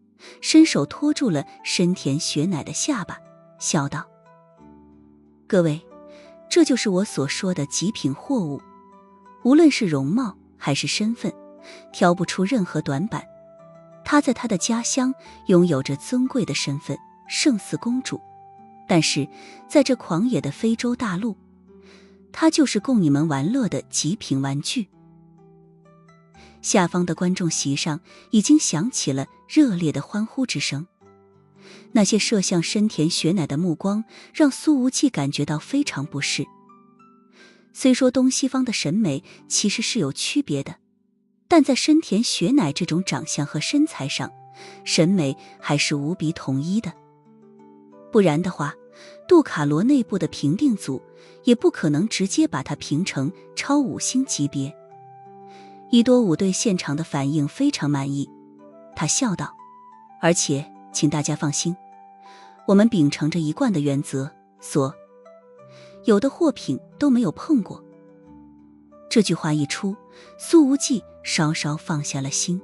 伸手托住了深田雪乃的下巴，笑道：各位，这就是我所说的极品货物，无论是容貌还是身份，挑不出任何短板。她在她的家乡拥有着尊贵的身份，胜似公主，但是在这狂野的非洲大陆，她就是供你们玩乐的极品玩具。下方的观众席上已经响起了热烈的欢呼之声，那些射向深田雪乃的目光让苏无忌感觉到非常不适。虽说东西方的审美其实是有区别的，但在深田雪乃这种长相和身材上，审美还是无比统一的。不然的话，杜卡罗内部的评定组也不可能直接把它评成超5星级别。伊多伍对现场的反应非常满意，他笑道：而且请大家放心，我们秉承着一贯的原则，所有的货品都没有碰过。这句话一出，苏无忌稍稍放下了心。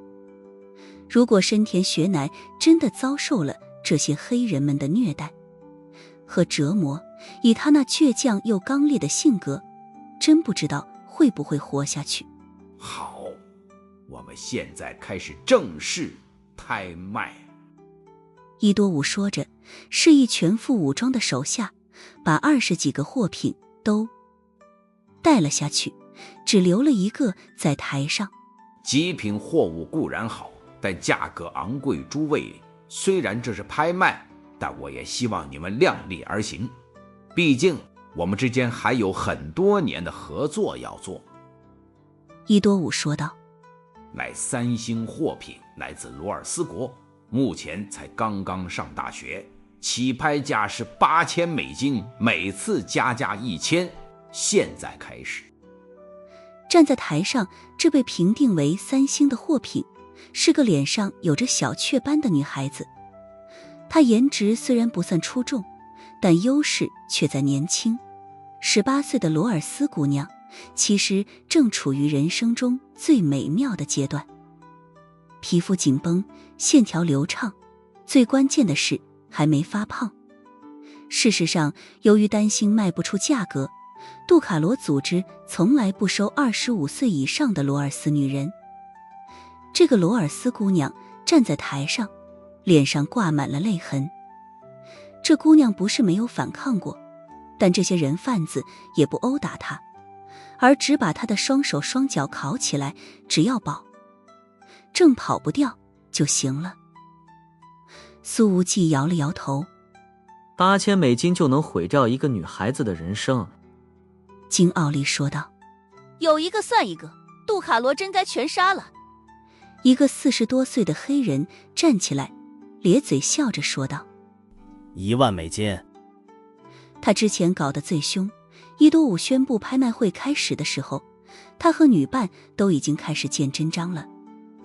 如果深田雪乃真的遭受了这些黑人们的虐待和折磨，以他那倔强又刚烈的性格，真不知道会不会活下去。好，我们现在开始正式拍卖。伊多伍说着，示意全副武装的手下把20几个货品都带了下去，只留了一个在台上。极品货物固然好，但价格昂贵，诸位，虽然这是拍卖，但我也希望你们量力而行，毕竟我们之间还有很多年的合作要做。伊多伍说道。乃3星货品，来自罗尔斯国，目前才刚刚上大学，起拍价是8000美金，每次加价1000，现在开始。站在台上，这被评定为3星的货品，是个脸上有着小雀斑的女孩子。她颜值虽然不算出众，但优势却在年轻。18岁的罗尔斯姑娘其实正处于人生中最美妙的阶段，皮肤紧绷，线条流畅，最关键的是还没发胖。事实上，由于担心卖不出价格，杜卡罗组织从来不收25岁以上的罗尔斯女人。这个罗尔斯姑娘站在台上，脸上挂满了泪痕。这姑娘不是没有反抗过，但这些人贩子也不殴打她，而只把她的双手双脚铐起来，只要保证跑不掉就行了。苏无忌摇了摇头。8000美金就能毁掉一个女孩子的人生。金奥利说道。有一个算一个，杜卡罗真该全杀了。一个40多岁的黑人站起来，咧嘴笑着说道：1万美金。他之前搞得最凶，伊多伍宣布拍卖会开始的时候，他和女伴都已经开始见真章了。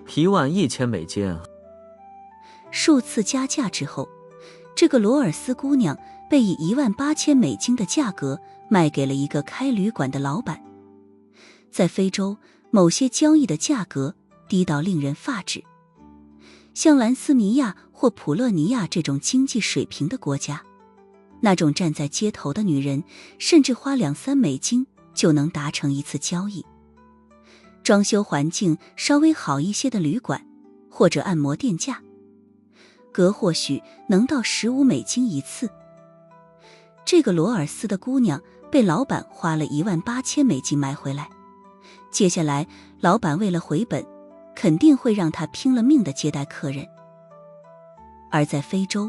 11000美金。数次加价之后，这个罗尔斯姑娘被以18000美金的价格卖给了一个开旅馆的老板。在非洲，某些交易的价格低到令人发指。像兰斯尼亚或普勒尼亚这种经济水平的国家，那种站在街头的女人甚至花2-3美金就能达成一次交易。装修环境稍微好一些的旅馆或者按摩店价格或许能到15美金一次。这个罗尔斯的姑娘被老板花了18000美金买回来，接下来老板为了回本肯定会让她拼了命地接待客人。而在非洲，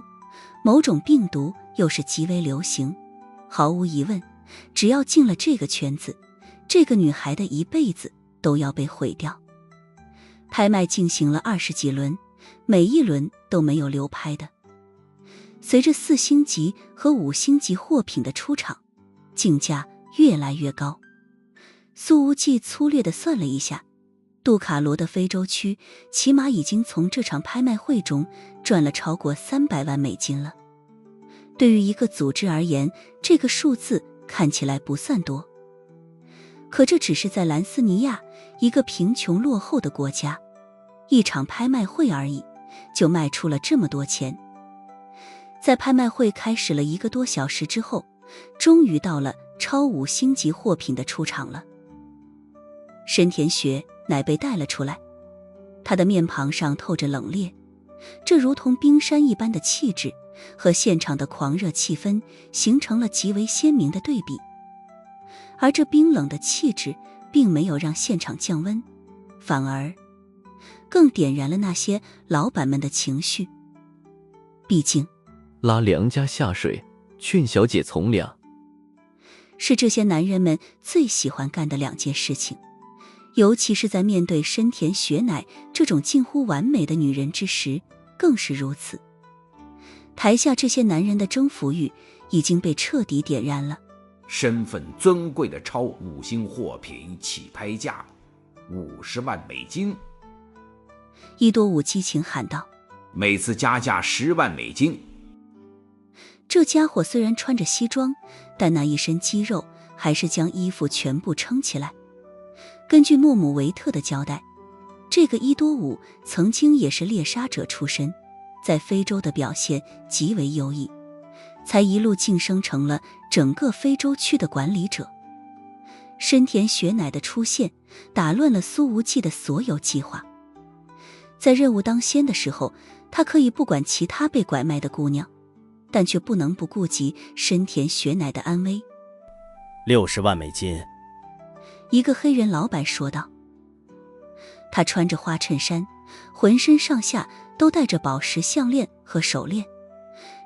某种病毒又是极为流行，毫无疑问，只要进了这个圈子，这个女孩的一辈子都要被毁掉。拍卖进行了20几轮，每一轮都没有流拍的。随着4星级和5星级货品的出场，竞价越来越高。苏无忌粗略地算了一下，杜卡罗的非洲区起码已经从这场拍卖会中赚了超过300万美金了。对于一个组织而言，这个数字看起来不算多，可这只是在兰斯尼亚，一个贫穷落后的国家，一场拍卖会而已，就卖出了这么多钱。在拍卖会开始了1个多小时之后，终于到了超5星级货品的出场了。深田雪乃被带了出来，他的面庞上透着冷冽，这如同冰山一般的气质和现场的狂热气氛形成了极为鲜明的对比。而这冰冷的气质并没有让现场降温，反而更点燃了那些老板们的情绪。毕竟拉良家下水，劝小姐从良，是这些男人们最喜欢干的2件事情，尤其是在面对深田雪乃这种近乎完美的女人之时更是如此。台下这些男人的征服欲已经被彻底点燃了。身份尊贵的超5星货品起拍价50万美金，伊多武激情喊道，每次加价10万美金。这家伙虽然穿着西装，但那一身肌肉还是将衣服全部撑起来。根据莫姆维特的交代，这个伊多武曾经也是猎杀者出身，在非洲的表现极为优异，才一路晋升成了整个非洲区的管理者。深田雪乃的出现打乱了苏无忌的所有计划。在任务当先的时候，他可以不管其他被拐卖的姑娘，但却不能不顾及深田雪乃的安危。60万美金。一个黑人老板说道。他穿着花衬衫，浑身上下都戴着宝石项链和手链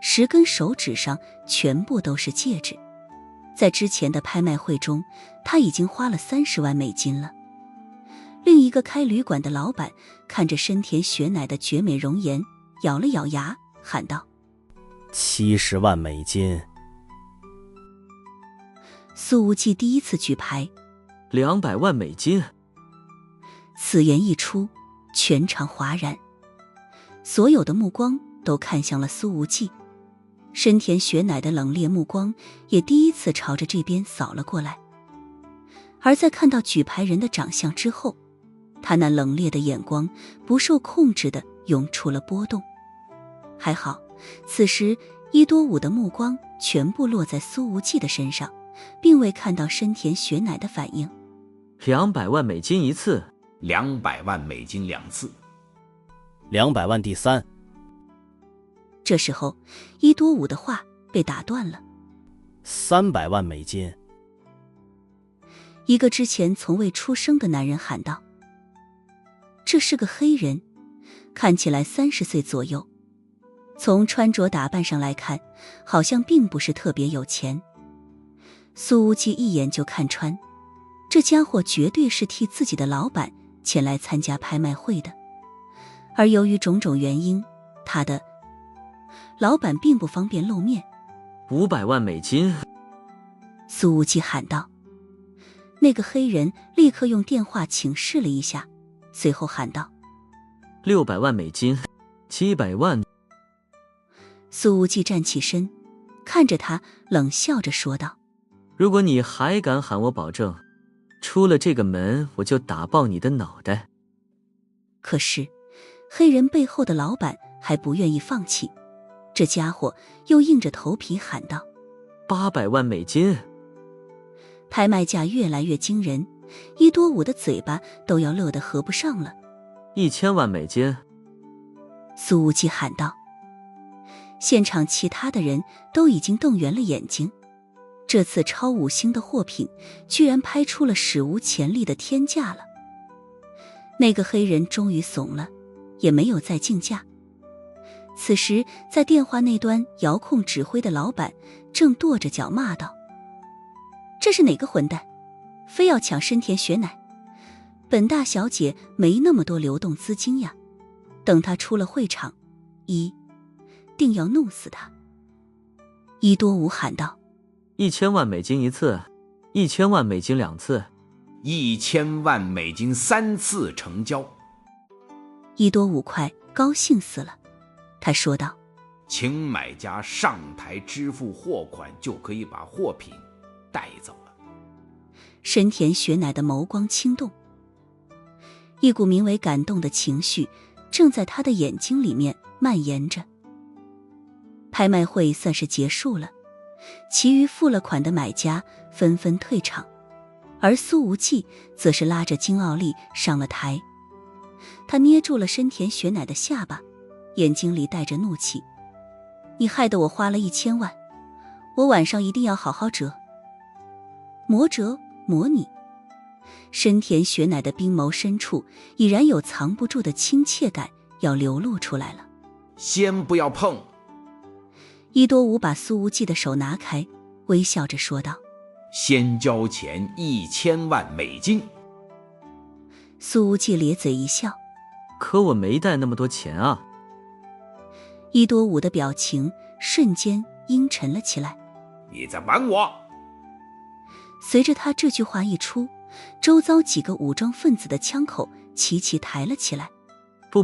，10根手指上全部都是戒指。在之前的拍卖会中，他已经花了30万美金了。另一个开旅馆的老板看着深田雪乃的绝美容颜，咬了咬牙，喊道：70万美金。苏无忌第一次举牌，200万美金。此言一出，全场哗然，所有的目光都看向了苏无忌。深田雪乃的冷冽目光也第一次朝着这边扫了过来。而在看到举牌人的长相之后，他那冷冽的眼光不受控制地涌出了波动。还好，此时伊多武的目光全部落在苏无忌的身上，并未看到深田雪乃的反应。200万美金一次，200万美金2次，200万第3。这时候，伊多武的话被打断了。300万美金。一个之前从未出声的男人喊道。这是个黑人，看起来30岁左右，从穿着打扮上来看，好像并不是特别有钱。苏无忌一眼就看穿，这家伙绝对是替自己的老板前来参加拍卖会的。而由于种种原因，他的老板并不方便露面。500万美金。苏无忌喊道。那个黑人立刻用电话请示了一下，随后喊道：600万美金，700万。苏无忌站起身，看着他冷笑着说道：如果你还敢喊我保证，出了这个门我就打爆你的脑袋。可是黑人背后的老板还不愿意放弃，这家伙又硬着头皮喊道800万美金！拍卖价越来越惊人，伊多伍的嘴巴都要乐得合不上了。1000万美金！苏无忌喊道。现场其他的人都已经瞪圆了眼睛，这次超5星的货品居然拍出了史无前例的天价了。那个黑人终于怂了，也没有再竞价。此时在电话那端遥控指挥的老板正跺着脚骂道：这是哪个混蛋，非要抢深田雪乃？本大小姐没那么多流动资金呀，等他出了会场，一定要弄死他。伊多伍喊道1000万美金1次，1000万美金2次，1000万美金3次成交。伊多伍快高兴死了，他说道：请买家上台支付货款，就可以把货品带走了。深田雪乃的眸光轻动，一股名为感动的情绪正在他的眼睛里面蔓延着。拍卖会算是结束了，其余付了款的买家纷纷退场，而苏无忌则是拉着金奥利上了台。他捏住了深田雪乃的下巴，眼睛里带着怒气：你害得我花了1000万，我晚上一定要好好折磨你。深田雪乃的冰眸深处已然有藏不住的亲切感要流露出来了。先不要碰！伊多伍把苏无忌的手拿开，微笑着说道：先交钱1000万美金。苏无忌咧嘴一笑：可我没带那么多钱啊。伊多伍的表情瞬间阴沉了起来。你在玩我！随着他这句话一出，周遭几个武装分子的枪口齐齐抬了起来。不，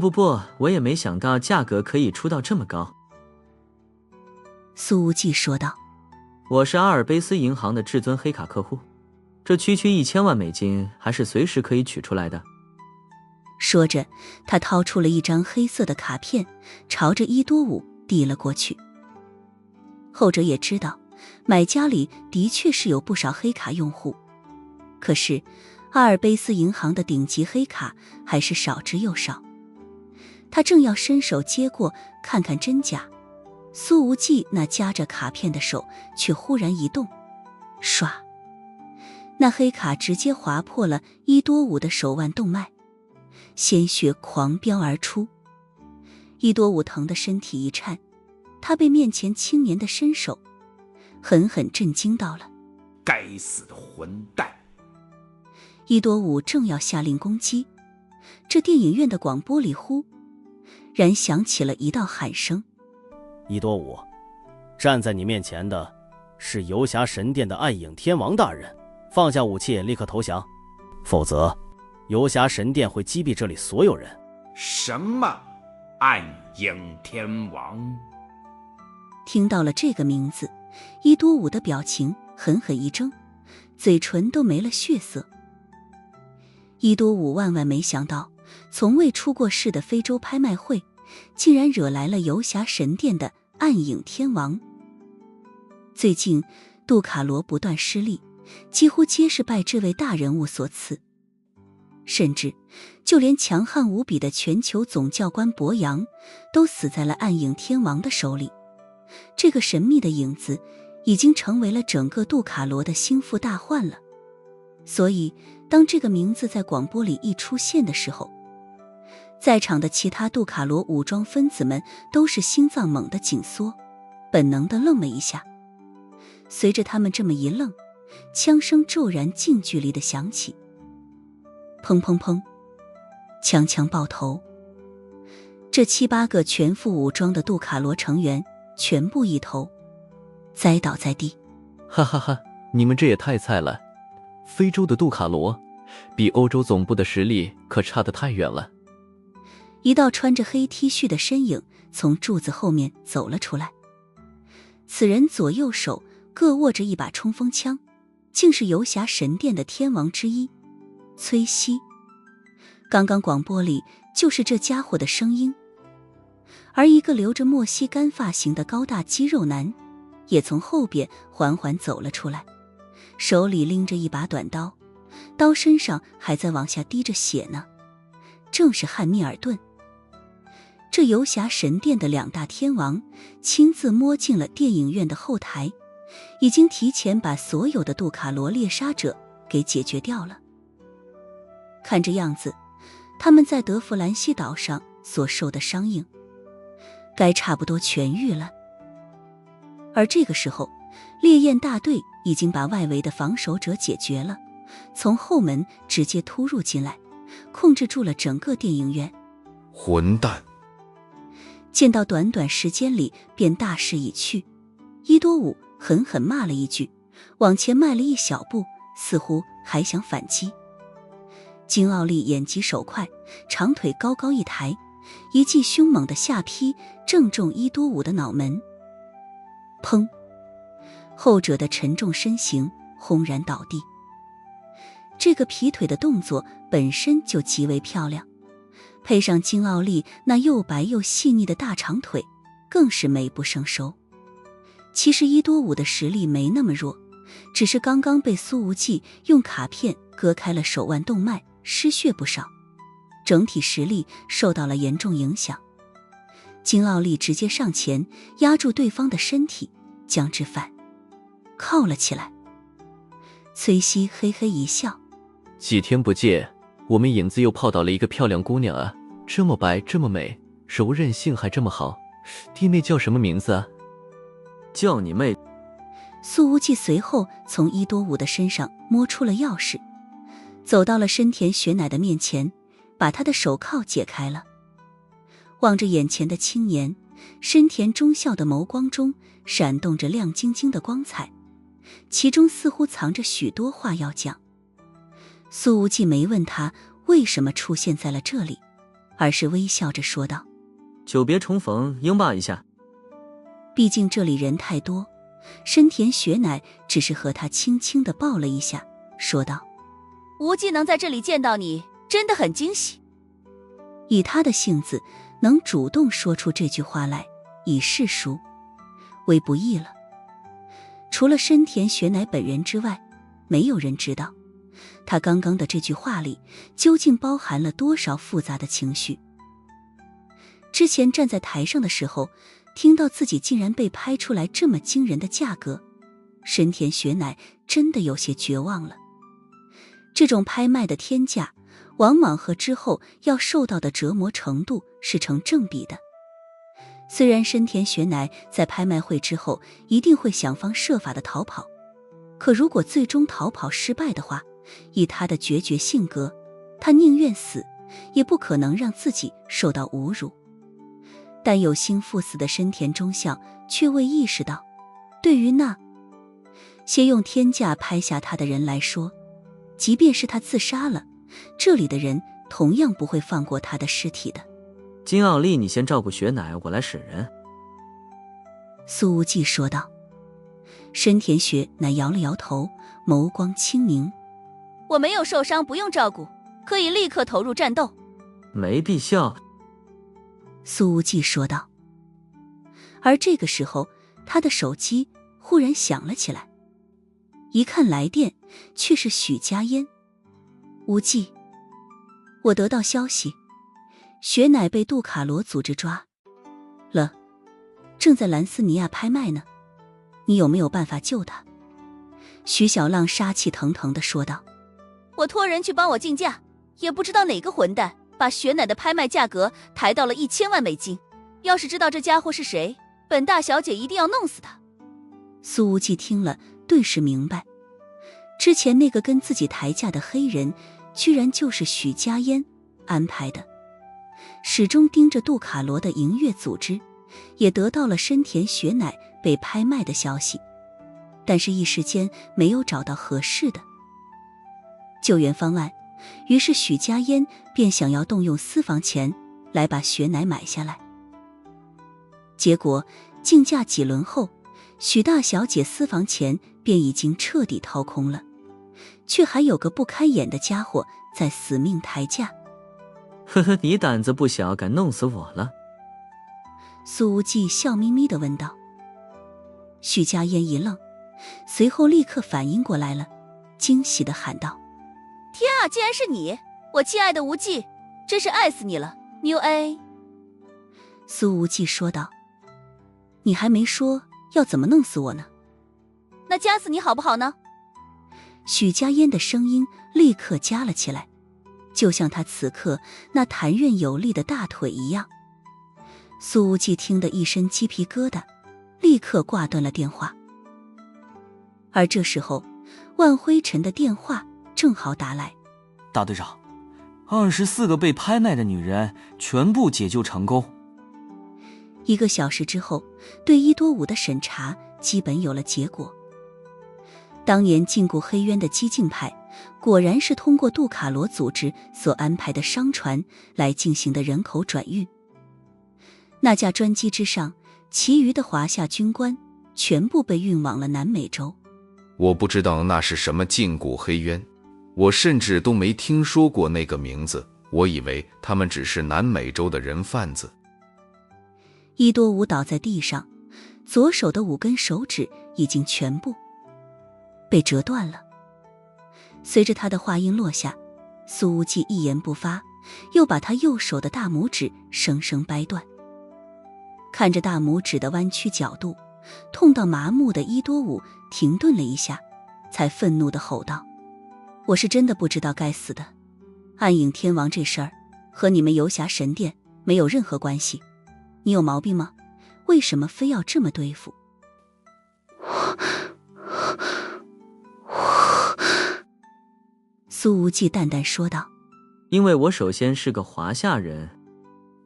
我也没想到价格可以出到这么高。苏无忌说道：我是阿尔卑斯银行的至尊黑卡客户，这区1000万美金还是随时可以取出来的。说着，他掏出了一张黑色的卡片，朝着伊多伍递了过去。后者也知道买家里的确是有不少黑卡用户，可是阿尔卑斯银行的顶级黑卡还是少之又少。他正要伸手接过看看真假，苏无忌那夹着卡片的手却忽然一动，唰，那黑卡直接划破了伊多伍的手腕动脉，鲜血狂飙而出。伊多伍疼得身体一颤，他被面前青年的身手狠狠震惊到了。该死的混蛋！伊多伍正要下令攻击，这电影院的广播里忽然响起了一道喊声：伊多伍，站在你面前的是游侠神殿的暗影天王大人，放下武器，立刻投降，否则游侠神殿会击毙这里所有人。什么暗影天王？听到了这个名字，伊多伍的表情狠狠一怔，嘴唇都没了血色。伊多伍万万没想到，从未出过事的非洲拍卖会竟然惹来了游侠神殿的暗影天王。最近杜卡罗不断失利，几乎皆是拜这位大人物所赐，甚至就连强悍无比的全球总教官博扬都死在了暗影天王的手里。这个神秘的影子已经成为了整个杜卡罗的心腹大患了。所以当这个名字在广播里一出现的时候，在场的其他杜卡罗武装分子们都是心脏猛地紧缩，本能地愣了一下。随着他们这么一愣，枪声骤然近距离地响起，砰砰砰，枪枪爆头。这7、8个全副武装的杜卡罗成员全部一头栽倒在地。哈哈哈，你们这也太菜了！非洲的杜卡罗比欧洲总部的实力可差得太远了。一道穿着黑 T 恤的身影从柱子后面走了出来，此人左右手各握着一把冲锋枪，竟是游侠神殿的天王之一崔西。刚刚广播里就是这家伙的声音。而一个留着莫西干发型的高大肌肉男也从后边缓缓走了出来，手里拎着一把短刀，刀身上还在往下滴着血呢，正是汉密尔顿。这游侠神殿的2大天王亲自摸进了电影院的后台，已经提前把所有的杜卡罗猎杀者给解决掉了。看这样子，他们在德弗兰西岛上所受的伤应该差不多痊愈了。而这个时候，烈焰大队已经把外围的防守者解决了，从后门直接突入进来，控制住了整个电影院。混蛋！见到短短时间里便大势已去，伊多伍狠狠骂了一句，往前迈了一小步，似乎还想反击。金奥利眼疾手快，长腿高高一抬，一记凶猛的下劈正中伊多伍的脑门。砰！后者的沉重身形轰然倒地。这个劈腿的动作本身就极为漂亮，配上金奥利那又白又细腻的大长腿，更是美不胜收。其实伊多伍的实力没那么弱，只是刚刚被苏无忌用卡片割开了手腕动脉，失血不少，整体实力受到了严重影响。金奥利直接上前压住对方的身体，将之反靠了起来。崔西嘿嘿一笑，几天不见，我们影子又泡到了一个漂亮姑娘啊，这么白这么美，柔韧性还这么好，弟妹叫什么名字啊？叫你妹！苏无忌随后从伊多伍的身上摸出了钥匙，走到了深田雪乃的面前，把他的手铐解开了。望着眼前的青年，深田忠孝的眸光中闪动着亮晶晶的光彩，其中似乎藏着许多话要讲。苏无忌没问他为什么出现在了这里，而是微笑着说道：久别重逢，拥抱一下。毕竟这里人太多，深田雪乃只是和他轻轻地抱了一下，说道：无忌能在这里见到你，真的很惊喜。以他的性子，能主动说出这句话来，已是殊为不易了。除了深田雪乃本人之外，没有人知道他刚刚的这句话里究竟包含了多少复杂的情绪。之前站在台上的时候，听到自己竟然被拍出来这么惊人的价格，深田雪乃真的有些绝望了。这种拍卖的天价往往和之后要受到的折磨程度是成正比的。虽然深田雪乃在拍卖会之后一定会想方设法的逃跑，可如果最终逃跑失败的话，以他的决绝性格，他宁愿死也不可能让自己受到侮辱。但有心赴死的深田忠孝却未意识到，对于那些用天价拍下他的人来说，即便是他自杀了，这里的人同样不会放过他的尸体的。金奥利，你先照顾雪乃，我来使人。苏无忌说道。深田雪乃摇了摇头，眸光清明。我没有受伤，不用照顾，可以立刻投入战斗。没必要。苏无忌说道。而这个时候，他的手机忽然响了起来，一看来电，却是许家烟。无忌，我得到消息，雪乃被杜卡罗组织抓了，正在兰斯尼亚拍卖呢，你有没有办法救他？徐小浪杀气腾腾地说道。我托人去帮我竞价，也不知道哪个混蛋把雪乃的拍卖价格抬到了1000万美金，要是知道这家伙是谁，本大小姐一定要弄死他。苏无忌听了顿时明白，之前那个跟自己抬价的黑人居然就是许家烟安排的。始终盯着杜卡罗的营业组织也得到了深田雪乃被拍卖的消息，但是一时间没有找到合适的救援方案，于是许家烟便想要动用私房钱来把雪乃买下来。结果竞价几轮后，许大小姐私房钱便已经彻底掏空了，却还有个不开眼的家伙在死命抬价。呵呵，你胆子不小，敢弄死我了？苏无忌笑眯眯地问道。许家烟一愣，随后立刻反应过来了，惊喜地喊道：天啊，竟然是你！我亲爱的无忌，真是爱死你了，牛 A。 苏无忌说道：你还没说要怎么弄死我呢？那夹死你好不好呢？许家烟的声音立刻加了起来，就像他此刻那弹韧有力的大腿一样。苏无忌听得一身鸡皮疙瘩，立刻挂断了电话。而这时候，万辉尘的电话正好打来。大队长，24个被拍卖的女人全部解救成功。1个小时之后，对伊多武的审查基本有了结果。当年禁锢黑渊的激进派，果然是通过杜卡罗组织所安排的商船来进行的人口转运。那架专机之上，其余的华夏军官全部被运往了南美洲。我不知道那是什么禁锢黑渊，我甚至都没听说过那个名字，我以为他们只是南美洲的人贩子。伊多武倒在地上，左手的5根手指已经全部被折断了。随着他的话音落下，苏无忌一言不发，又把他右手的大拇指生生掰断。看着大拇指的弯曲角度，痛到麻木的伊多武停顿了一下，才愤怒地吼道：我是真的不知道该死的，暗影天王这事儿和你们游侠神殿没有任何关系，你有毛病吗？为什么非要这么对付？苏无忌淡淡说道：因为我首先是个华夏人。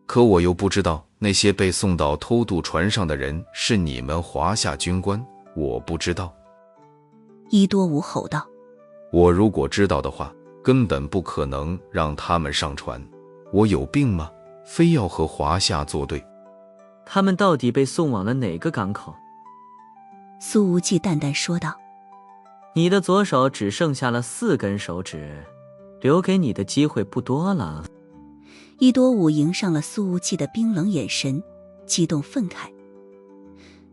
可我又不知道那些被送到偷渡船上的人是你们华夏军官，我不知道。伊多武吼道：我如果知道的话，根本不可能让他们上船。我有病吗？非要和华夏作对？他们到底被送往了哪个港口？苏无忌淡淡说道：你的左手只剩下了4根手指，留给你的机会不多了。伊多武迎上了苏无忌的冰冷眼神，激动愤慨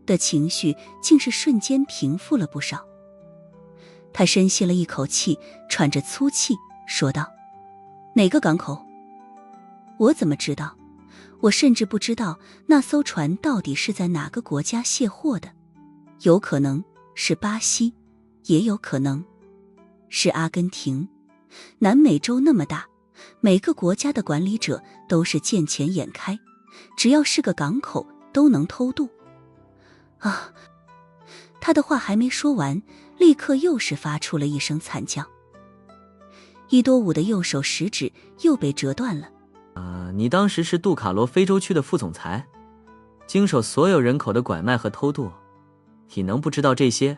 的情绪竟是瞬间平复了不少。他深吸了一口气，喘着粗气说道：哪个港口？我怎么知道？我甚至不知道那艘船到底是在哪个国家卸货的，有可能是巴西，也有可能是阿根廷。南美洲那么大，每个国家的管理者都是见钱眼开，只要是个港口都能偷渡。啊！他的话还没说完，立刻又是发出了一声惨叫。伊多武的右手食指又被折断了。你当时是杜卡罗非洲区的副总裁，经手所有人口的拐卖和偷渡，你能不知道这些？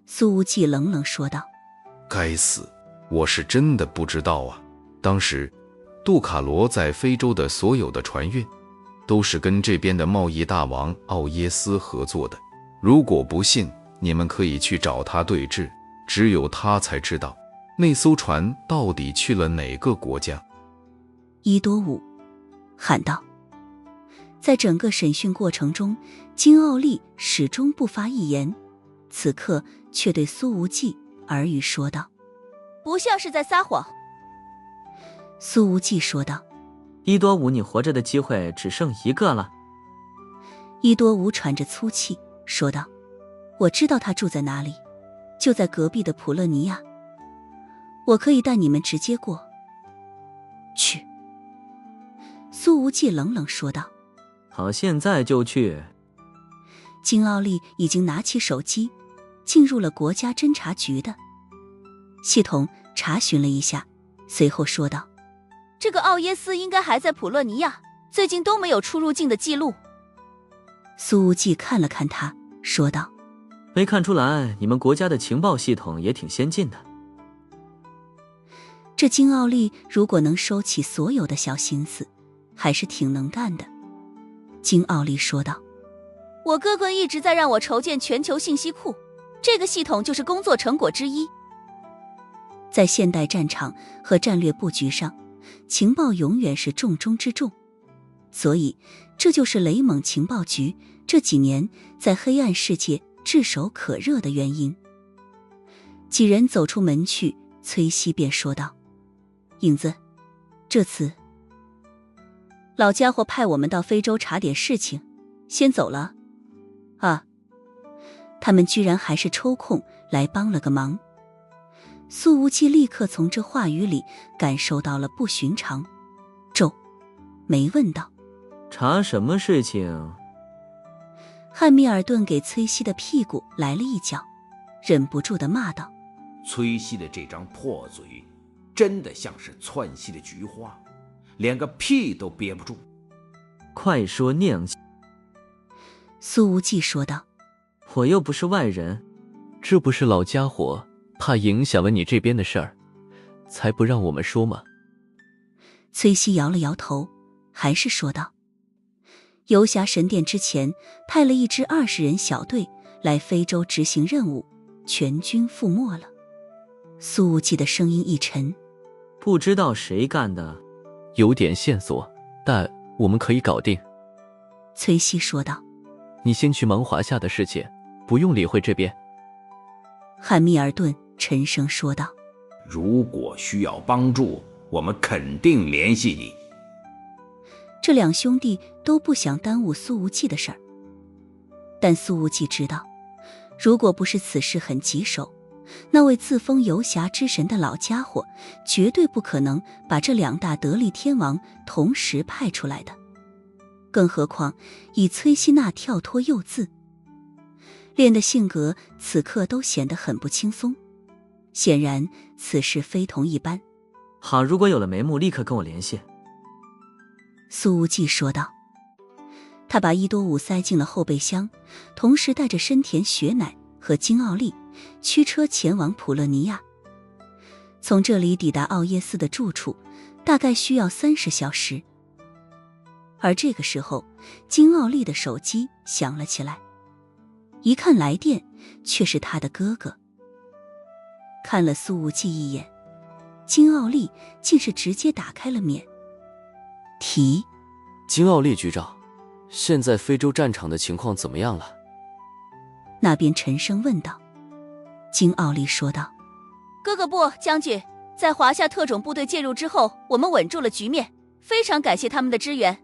苏无忌冷冷说道：该死，我是真的不知道啊。当时杜卡罗在非洲的所有的船运都是跟这边的贸易大王奥耶斯合作的，如果不信，你们可以去找他对质，只有他才知道那艘船到底去了哪个国家。伊多武喊道。在整个审讯过程中，金奥利始终不发一言，此刻却对苏无忌耳语说道：不像是在撒谎。苏无忌说道：伊多武，你活着的机会只剩1个了。伊多武喘着粗气说道：我知道他住在哪里，就在隔壁的普勒尼亚，我可以带你们直接过去。苏无忌冷冷说道：好，现在就去。金奥利已经拿起手机，进入了国家侦察局的系统查询了一下，随后说道：这个奥耶斯应该还在普勒尼亚，最近都没有出入境的记录。苏无忌看了看他，说道：没看出来你们国家的情报系统也挺先进的。这金奥利如果能收起所有的小心思，还是挺能干的。金奥利说道：我哥哥一直在让我筹建全球信息库，这个系统就是工作成果之一。在现代战场和战略布局上，情报永远是重中之重，所以这就是雷蒙情报局这几年在黑暗世界炙手可热的原因。几人走出门去，崔西便说道：影子，这次老家伙派我们到非洲查点事情，先走了。啊，他们居然还是抽空来帮了个忙。苏无忌立刻从这话语里感受到了不寻常，皱眉问道：查什么事情？汉密尔顿给崔西的屁股来了一脚，忍不住地骂道：崔西的这张破嘴真的像是窜稀的菊花，连个屁都憋不住。快说娘亲！苏无忌说道：我又不是外人，这不是老家伙怕影响了你这边的事儿，才不让我们说吗？崔西摇了摇头，还是说道：游侠神殿之前派了一支20人小队来非洲执行任务，全军覆没了。苏无忌的声音一沉：不知道谁干的。有点线索，但我们可以搞定。崔西说道：你先去忙华夏的事情，不用理会这边。汉密尔顿沉声说道：如果需要帮助，我们肯定联系你。这两兄弟都不想耽误苏无忌的事儿，但苏无忌知道，如果不是此事很棘手，那位自封游侠之神的老家伙绝对不可能把这2大得力天王同时派出来的。更何况以崔西那跳脱幼稚练的性格，此刻都显得很不轻松。显然此事非同一般。好，如果有了眉目，立刻跟我联系。苏无忌说道。他把伊多舞塞进了后备箱，同时带着深田雪乃和金奥利驱车前往普勒尼亚。从这里抵达奥耶斯的住处大概需要30小时。而这个时候，金奥利的手机响了起来，一看来电却是他的哥哥。看了苏无忌一眼，金奥利竟是直接打开了免提。金奥利局长，现在非洲战场的情况怎么样了？那边沉声问道。金奥利说道：哥哥不，将军，在华夏特种部队介入之后，我们稳住了局面，非常感谢他们的支援。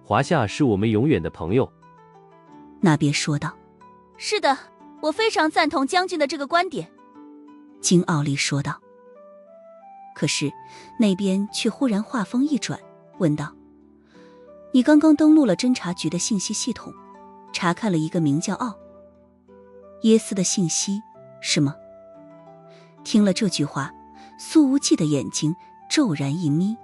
华夏是我们永远的朋友。那边说道。是的，我非常赞同将军的这个观点。金奥利说道。可是那边却忽然话锋一转，问道：你刚刚登录了侦察局的信息系统，查看了一个名叫奥耶斯的信息，是吗？听了这句话，苏无忌的眼睛骤然一眯。